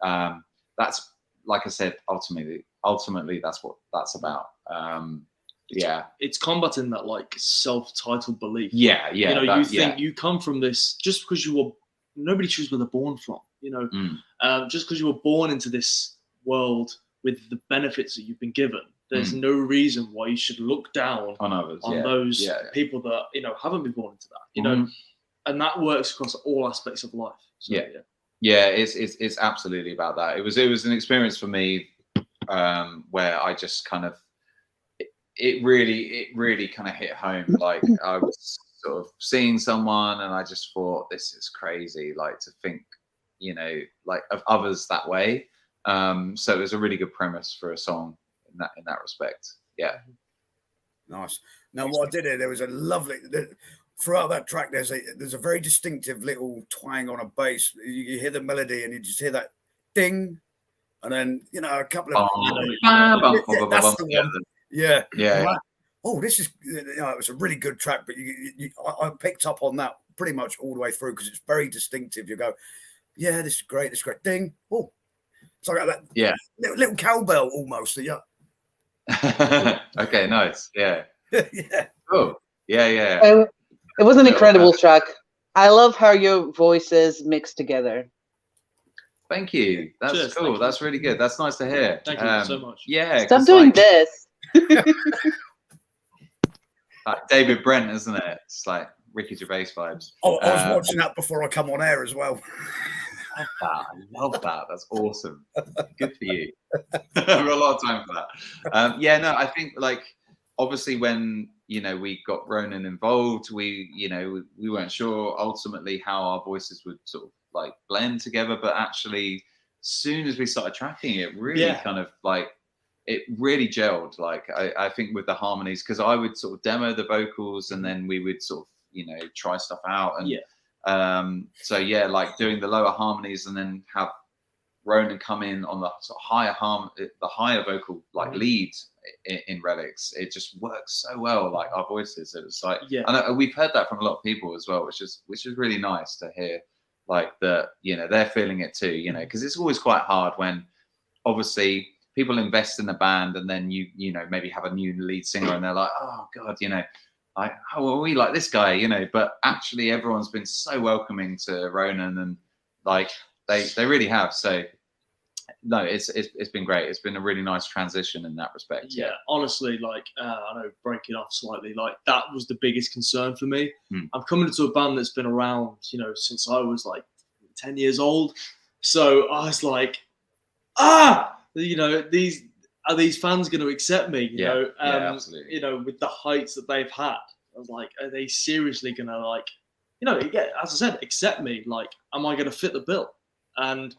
Yeah. That's, like I said, ultimately that's what that's about. It's combating that like self-titled belief. Yeah. You think you come from this just because nobody chooses where they're born from. Just because you were born into this world with the benefits that you've been given, there's no reason why you should look down on others, on those people that haven't been born into that. And that works across all aspects of life. So, it's absolutely about that. It was an experience for me where I just kind of it really kind of hit home. Like I was sort of seeing someone and I just thought, this is crazy, like to think like of others that way. So it was a really good premise for a song in that respect. Yeah. Nice. Now what I did here, there was a lovely throughout that track. There's a very distinctive little twang on a bass. You hear the melody and you just hear that ding, and then a couple of that's the one. Yeah. Oh, this is it was a really good track, but I picked up on that pretty much all the way through because it's very distinctive. You go, yeah, this is great. This is great. Ding. Oh, so I got that. Yeah. Little cowbell almost. Yeah. Okay, nice. Yeah. Yeah. Oh, yeah. It was an incredible track. I love how your voices mix together. Thank you. That's cool. That's really good. That's nice to hear. Thank you so much. Yeah. Stop doing this. Like David Brent, isn't it? It's like Ricky Gervais vibes. Oh, I was watching that before I come on air as well. I love that. That's awesome. Good for you. I've got a lot of time for that. I think like obviously when we got Ronan involved, we weren't sure ultimately how our voices would sort of like blend together, but actually as soon as we started tracking it, really kind of like it really gelled. Like I think with the harmonies, because I would sort of demo the vocals and then we would sort of, you know, try stuff out. And so yeah, like doing the lower harmonies and then have Ronan come in on the sort of the higher vocal like lead in Relics. It just works so well, like our voices. It was like, and we've heard that from a lot of people as well, which is really nice to hear. Like that, you know, they're feeling it too. You know, because it's always quite hard when obviously people invest in the band and then you know maybe have a new lead singer and they're like, oh god, you know, like how are we like this guy, you know? But actually, everyone's been so welcoming to Ronan and like they really have. So no, it's been great. It's been a really nice transition in that respect. Yeah, honestly, like I know breaking off slightly, like that was the biggest concern for me. I'm coming into a band that's been around, you know, since I was like 10 years old. So I was like, you know, these fans going to accept me? You know, absolutely. You know, with the heights that they've had, I was like, are they seriously going to like, you know, as I said, accept me? Like, am I going to fit the bill? And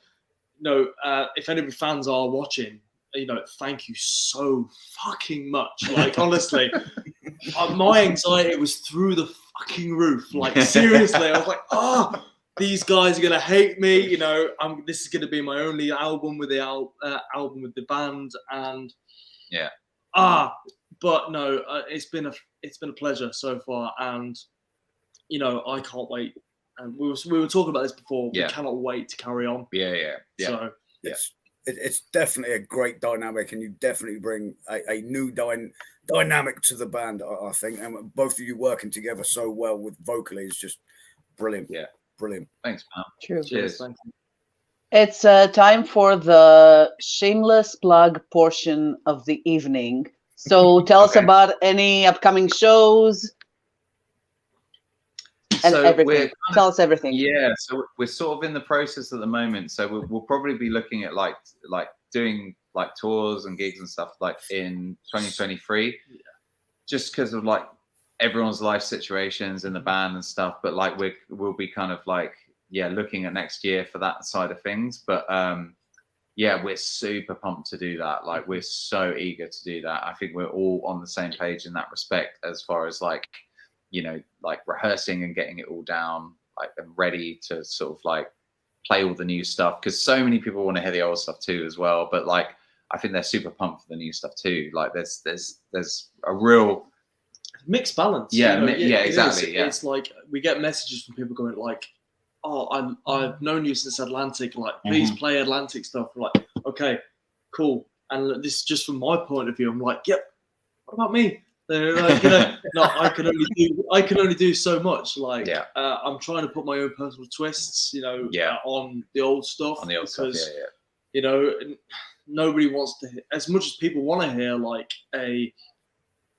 you know, if any of your fans are watching, you know, thank you so fucking much. Like, honestly, my anxiety was through the fucking roof. Like, seriously, I was like, these guys are gonna hate me. You know, this is gonna be my only album with the album with the band, and but no, it's been a pleasure so far, and you know, I can't wait. And we were talking about this before. We cannot wait to carry on. So it's definitely a great dynamic, and you definitely bring a new dynamic to the band. I think, and both of you working together so well with vocally is just brilliant. Yeah, brilliant. Thanks, man. True. Cheers. Thank you. It's time for the shameless plug portion of the evening. So tell us about any upcoming shows. And so everything. Tell us everything. Yeah, so we're sort of in the process at the moment. So we'll probably be looking at like doing like tours and gigs and stuff like in 2023, just because of like everyone's life situations in the band and stuff. But like we'll be kind of like looking at next year for that side of things. But we're super pumped to do that. Like we're so eager to do that. I think we're all on the same page in that respect as far as like, you know, like rehearsing and getting it all down, like and ready to sort of like play all the new stuff. Because so many people want to hear the old stuff too as well. But like, I think they're super pumped for the new stuff too. Like there's a real mixed balance. Yeah, you know, exactly. It's like we get messages from people going like, "Oh, I've known you since Atlantic. Like, please play Atlantic stuff." I'm like, okay, cool. And this is just from my point of view. I'm like, yep. What about me? They're like, you know, no, I can only do so much. Like, I'm trying to put my own personal twists, you know, on the old stuff. On the old stuff, you know, nobody wants to hear, as much as people want to hear like a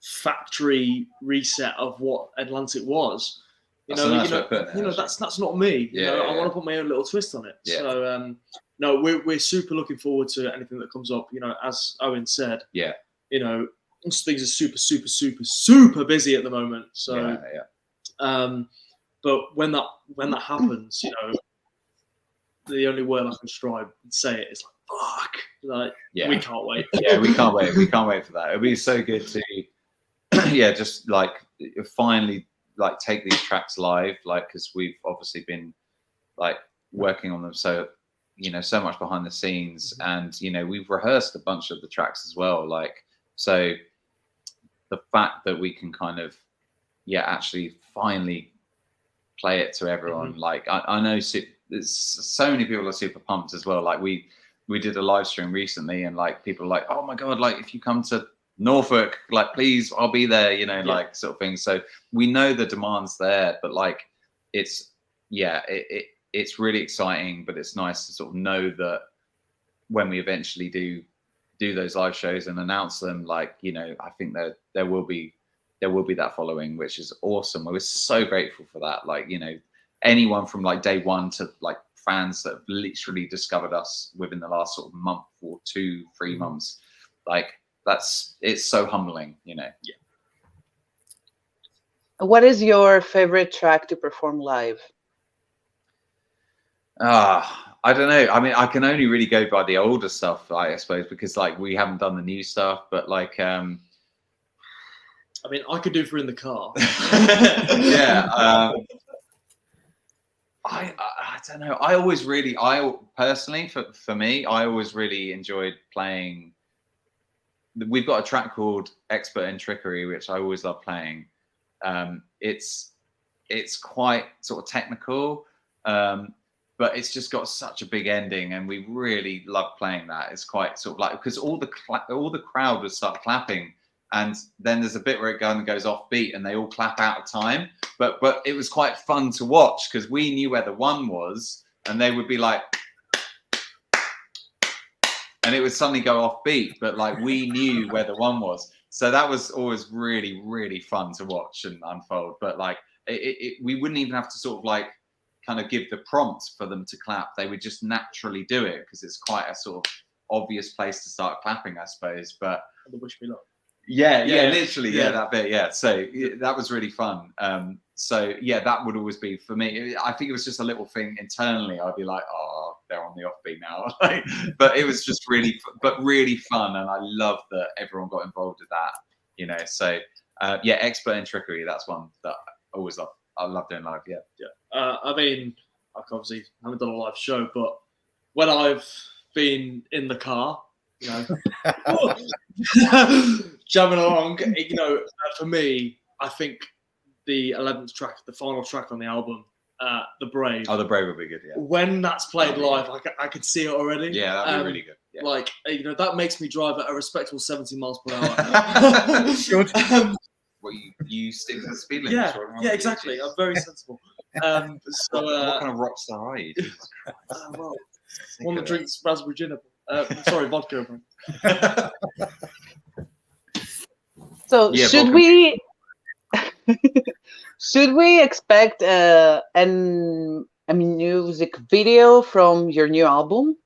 factory reset of what Atlantic was. You know, that's not me. You know, I want to put my own little twist on it. So, no, we're super looking forward to anything that comes up. You know, as Owen said, you know, things are super busy at the moment. So, but when that happens, you know, the only word I can strive and say it is like, fuck. Like, we can't wait. We can't wait. We can't wait for that. It'll be so good to, just like finally like take these tracks live, like because we've obviously been like working on them so much behind the scenes, and you know we've rehearsed a bunch of the tracks as well, like so the fact that we can kind of actually finally play it to everyone, like I know so many people are super pumped as well. Like we did a live stream recently and like people are like, oh my god, like if you come to Norfolk, like please, I'll be there, you know, like sort of thing. So we know the demand's there, but like it's it's really exciting, but it's nice to sort of know that when we eventually do those live shows and announce them, like, you know, I think that there will be that following, which is awesome. We're so grateful for that. Like, you know, anyone from like day one to like fans that have literally discovered us within the last sort of month or 2-3 months, like it's so humbling, you know. What is your favorite track to perform live? I don't know. I mean, I can only really go by the older stuff, I suppose, because like we haven't done the new stuff. But like, I mean, I could do for in the car. yeah. I don't know. I personally, for me, I always really enjoyed playing. We've got a track called Expert in Trickery, which I always love playing. It's quite sort of technical, but it's just got such a big ending, and we really love playing that. It's quite sort of like, because all the crowd would start clapping, and then there's a bit where it goes off beat, and they all clap out of time. But it was quite fun to watch because we knew where the one was, and they would be like, and it would suddenly go off beat, but like we knew where the one was. So that was always really, really fun to watch and unfold. But like we wouldn't even have to sort of like kind of give the prompt for them to clap. They would just naturally do it because it's quite a sort of obvious place to start clapping, I suppose. But the wish me luck. Yeah, literally, that bit, yeah. So that was really fun. So yeah, that would always be for me. I think it was just a little thing internally. I'd be like, oh, they're on the offbeat now. But it was just really fun, and I love that everyone got involved with that. You know, so yeah, Expert in Trickery. That's one that I always love. I love doing live. Yeah. I mean, I obviously haven't done a live show, but when I've been in the car, you know, jamming along, you know, for me, I think the 11th track, the final track on the album, The Brave. Oh, The Brave would be good, yeah. When that's played live, I can see it already. Yeah, that'd be really good. Yeah. Like, you know, that makes me drive at a respectable 70 miles per hour. Good. Well, you stick to the speed limit. Yeah, exactly. I'm very sensible. So, what kind of rock star are you? Well, one that drinks raspberry gin. Sorry, vodka. So yeah, should we expect a music video from your new album?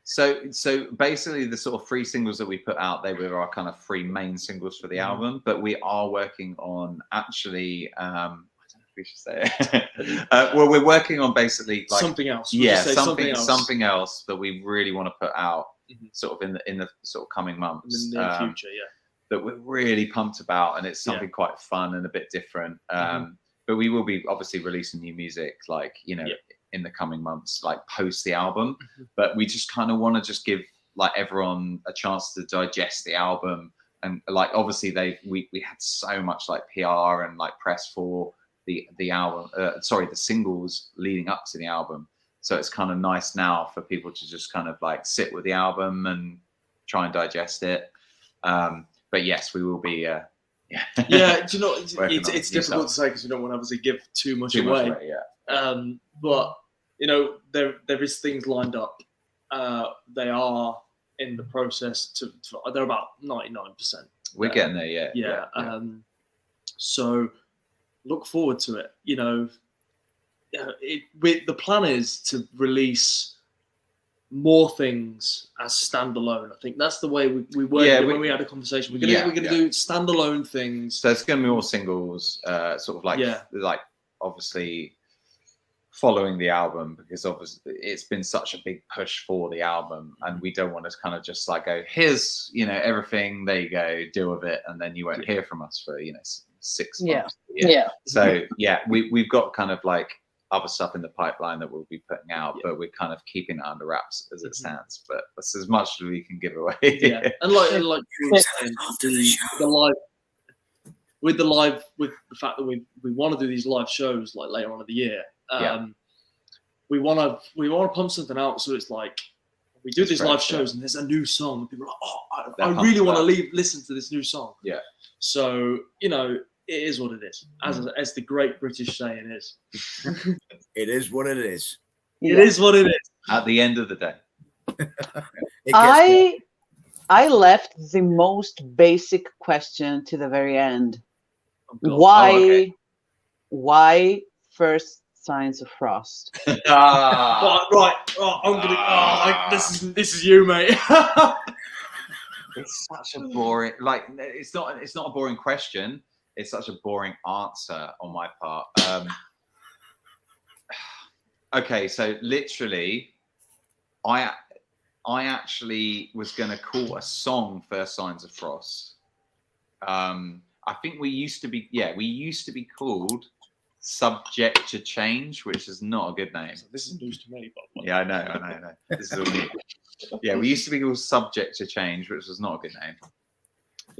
So basically, the sort of 3 singles that we put out, they were our kind of 3 main singles for the album. But we are working on actually, I don't know if we should say it. Well, we're working on basically like something else. Something else that we really want to put out, sort of in the sort of coming months, in the near future. Yeah. That we're really pumped about, and it's something quite fun and a bit different. But we will be obviously releasing new music, like, you know, in the coming months, like post the album. But we just kind of want to just give like everyone a chance to digest the album, and like obviously we had so much like PR and like press for the album, the singles leading up to the album. So it's kind of nice now for people to just kind of like sit with the album and try and digest it. But yes, we will be. Yeah, do you know, it's difficult to say because we don't want to obviously give too much away. But you know, there is things lined up. They are in the process they're about 99%. We're getting there, yeah. So look forward to it. You know, the plan is to release more things as standalone. I think that's the way we worked when we had a conversation. We're gonna do standalone things. So it's gonna be more singles, sort of like obviously following the album, because obviously it's been such a big push for the album, and we don't want to kind of just like go, here's, you know, everything, there you go, deal with it, and then you won't hear from us for, you know, 6 months. So we've got kind of like other stuff in the pipeline that we'll be putting out, but we're kind of keeping it under wraps as it stands. But that's as much as we can give away. And like you were saying, the live with the fact that we want to do these live shows like later on in the year. We want to pump something out, so it's like we do these live shows and there's a new song and people are like, oh, I really want to listen to this new song. So, you know, it is what it is, as the great British saying is. It is what it is. It is what it is. At the end of the day. I left the most basic question to the very end. Oh, Why First Signs of Frost? Right. Oh, I'm gonna. This is you, mate. It's such a boring. Like, it's not a boring question. It's such a boring answer on my part. Okay, so literally, I actually was going to call a song First Signs of Frost. I think we used to be called Subject to Change, which is not a good name. This is news to me, but Yeah, I know. This is all new. Yeah, we used to be called Subject to Change, which was not a good name.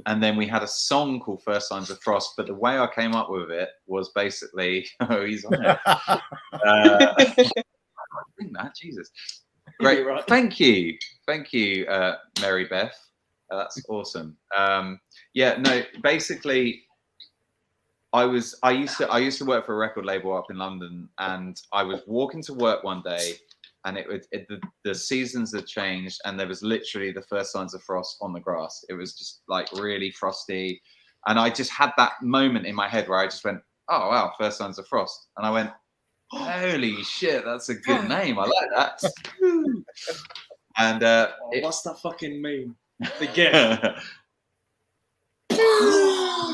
And then we had a song called First Signs of Frost, but the way I came up with it was basically, oh, he's on it. Jesus. Great. Right. Thank you, Mary Beth. That's awesome. Yeah, no, basically, I used to work for a record label up in London, and I was walking to work one day, and the seasons had changed, and there was literally the first signs of frost on the grass. It was just like really frosty, and I just had that moment in my head where I just went, "Oh wow, first signs of frost," and I went, "Holy shit, that's a good name. I like that." And what's that fucking mean? The gift.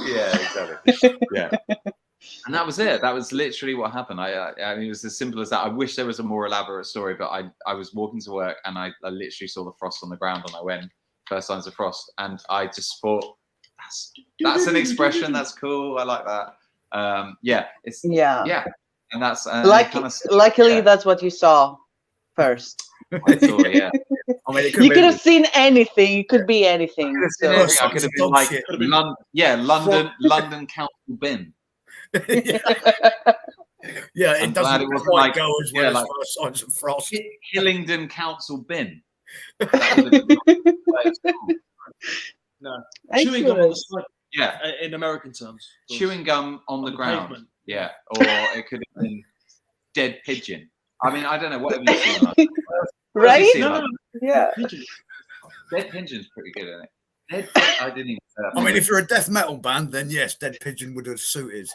Yeah, exactly. Yeah. And that was it. That was literally what happened. I mean, it was as simple as that. I wish there was a more elaborate story, but I was walking to work, and I literally saw the frost on the ground, and I went, "First signs of frost." And I just thought, that's an expression. That's cool. I like that. Yeah. Yeah. And that's luckily that's what you saw first. I saw, yeah. I mean, you could have seen anything. It could be anything. I could have been like London Council bin. Yeah, it doesn't quite go as well as like First Signs of Frost. Hillingdon Council bin. No, chewing gum on the side. Yeah, in American terms. Chewing gum on the ground. Pavement. Yeah, or it could have been dead pigeon. I mean, I don't know, whatever you see like. Right? Yeah. Dead pigeon's pretty good, isn't it? I didn't even say that. I mean, if you're a death metal band, then yes, Dead Pigeon would have suited.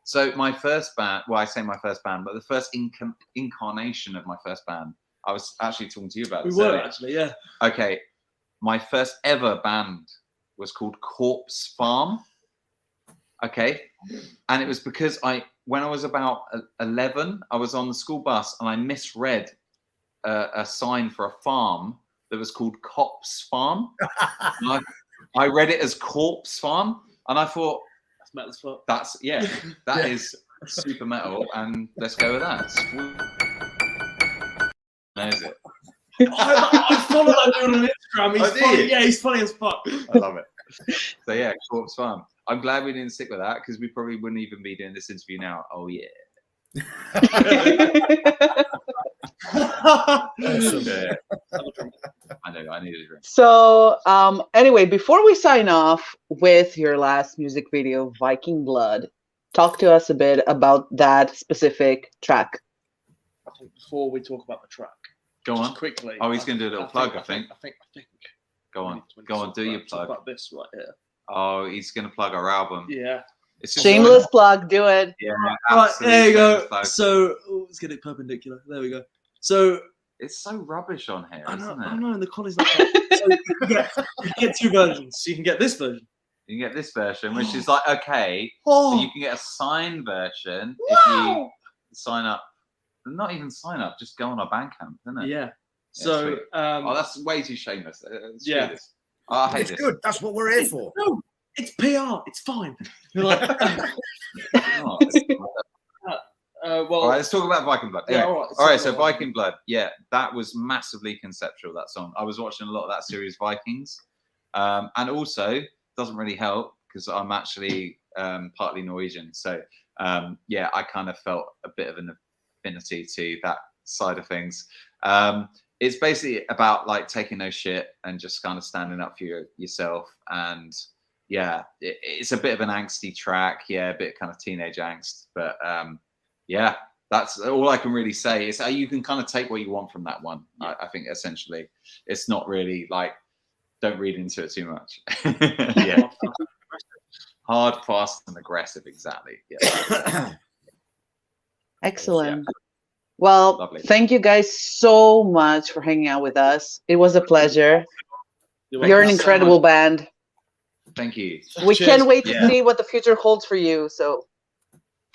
So my first band, well, I say my first band, but the first incarnation of my first band, I was actually talking to you about this. We were actually, yeah. Okay, my first ever band was called Corpse Farm. Okay, and it was because when I was about 11, I was on the school bus and I misread a sign for a farm that was called Cops Farm. I read it as Corpse Farm, and I thought, that's metal as fuck. That is super metal, and let's go with that. There's it. I follow that dude on Instagram. He's funny. Yeah, he's funny as fuck. I love it. So yeah, Corpse Farm. I'm glad we didn't stick with that, because we probably wouldn't even be doing this interview now. Oh yeah. Awesome. Yeah. I know, I need a drink. So anyway, before we sign off with your last music video, Viking Blood, talk to us a bit about that specific track. I think before we talk about the track, go on quickly. Oh, he's going to do a little plug, I think. I think. Go on, do your plug. About this right here. Oh, he's going to plug our album. Yeah. Shameless plug, do it. Yeah. Right, there you go. So let's get it perpendicular. There we go. So it's so rubbish on here, isn't it? I know, and the quality's like that. So you can get two versions. So you can get this version. You can get this version, which is like, okay, so you can get a signed version if you sign up. Not even sign up, just go on our Bandcamp, isn't it? Yeah. So that's way too shameless. Yeah. I hate it's this. good. That's what we're here for. No, it's PR. It's fine. You're like, well, all right, let's talk about Viking Blood. Anyway, all right. So Viking Blood, yeah, that was massively conceptual. That song. I was watching a lot of that series, Vikings, and also doesn't really help because I'm actually partly Norwegian. So yeah, I kind of felt a bit of an affinity to that side of things. It's basically about like taking no shit and just kind of standing up for yourself. And yeah, it's a bit of an angsty track. Yeah, a bit kind of teenage angst. But yeah, that's all I can really say. Is you can kind of take what you want from that one. Yeah. I think essentially it's not really like, don't read into it too much. Yeah. Hard, fast, and aggressive. Exactly. Yeah. Excellent. Yeah. Well, lovely. Thank you guys so much for hanging out with us. It was a pleasure. You're an incredible band. Thank you. We can't wait to see what the future holds for you. So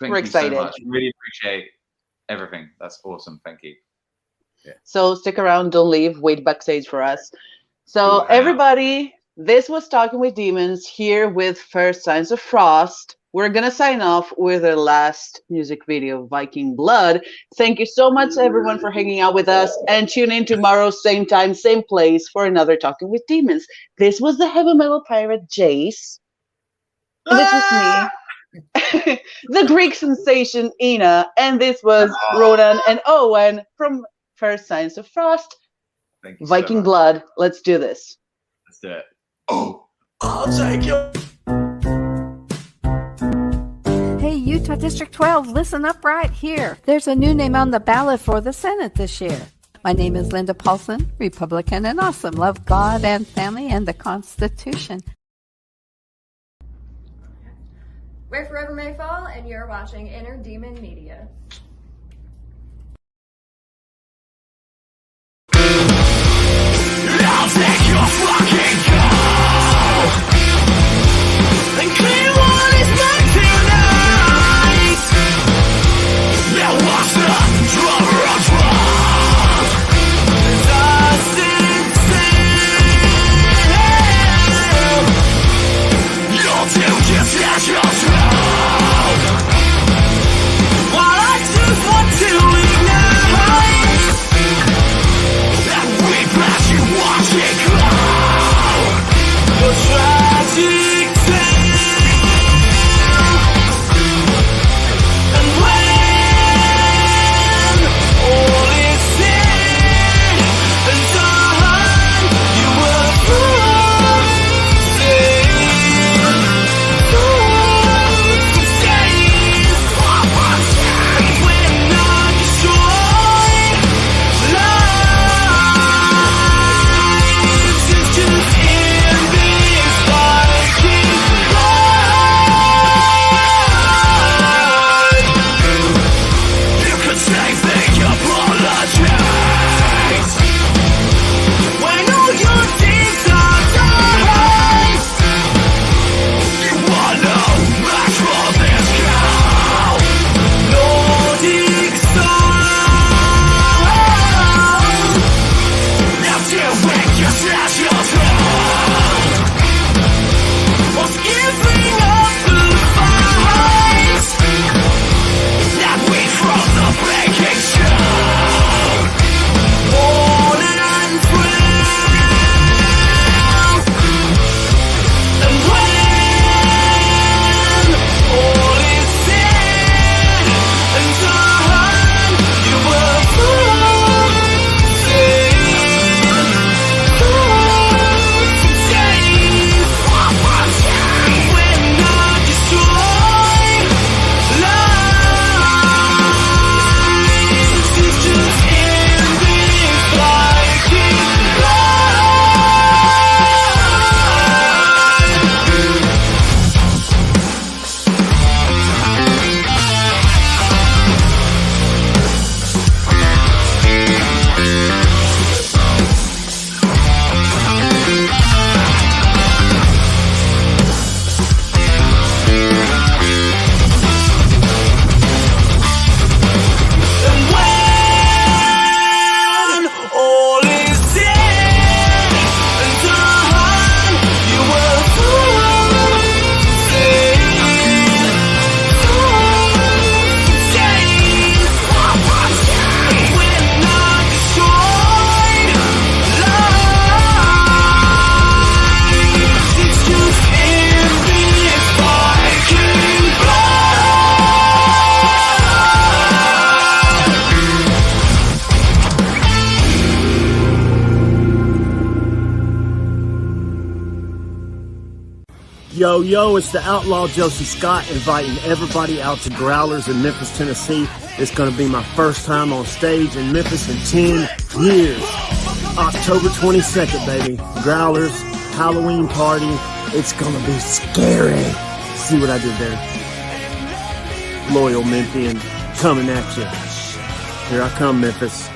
we're excited. So much. Really appreciate everything. That's awesome. Thank you. Yeah. So stick around, don't leave, wait backstage for us. So everybody, this was Talking with Demons here with First Signs of Frost. We're going to sign off with our last music video, Viking Blood. Thank you so much, everyone, for hanging out with us. And tune in tomorrow, same time, same place, for another Talking with Demons. This was the heavy metal pirate, Jase. And this was me, the Greek sensation, Ina. And this was Ronan and Owen from First Signs of Frost. Thank you Viking so much. Blood. Let's do this. Let's do it. Oh, I'll take you. Hey, Utah District 12, listen up right here. There's a new name on the ballot for the Senate this year. My name is Linda Paulson, Republican and awesome. Love God and family and the Constitution. Where Forever May Fall, and you're watching Inner Demon Media. I'll take your fucking call and clear what is mine tonight. Now watch the drummer of wrong. Doesn't fail. You'll do just as you're told. While I just want to ignite that we pass you watching cloud. The tragic tale. And when all is said and done, you will prove when not destroyed, lives is just in this Viking blood. You could say thank you, apologize when all your deeds are done. You are no match for this cow. Nordic stone. Now do it just as you're told. Was giving up the fight that we from the breaking stone. Worn and frail. And when all is said and done, you will prove when not destroyed, lives is just in this Viking And when all is said and done, you will prove when not destroyed, lives is just in this Viking Yo, yo, it's the outlaw Josie Scott inviting everybody out to Growlers in Memphis, Tennessee. It's going to be my first time on stage in Memphis in 10 years. October 22nd, baby. Growlers, Halloween party. It's going to be scary. See what I did there? Loyal Memphian coming at you. Here I come, Memphis.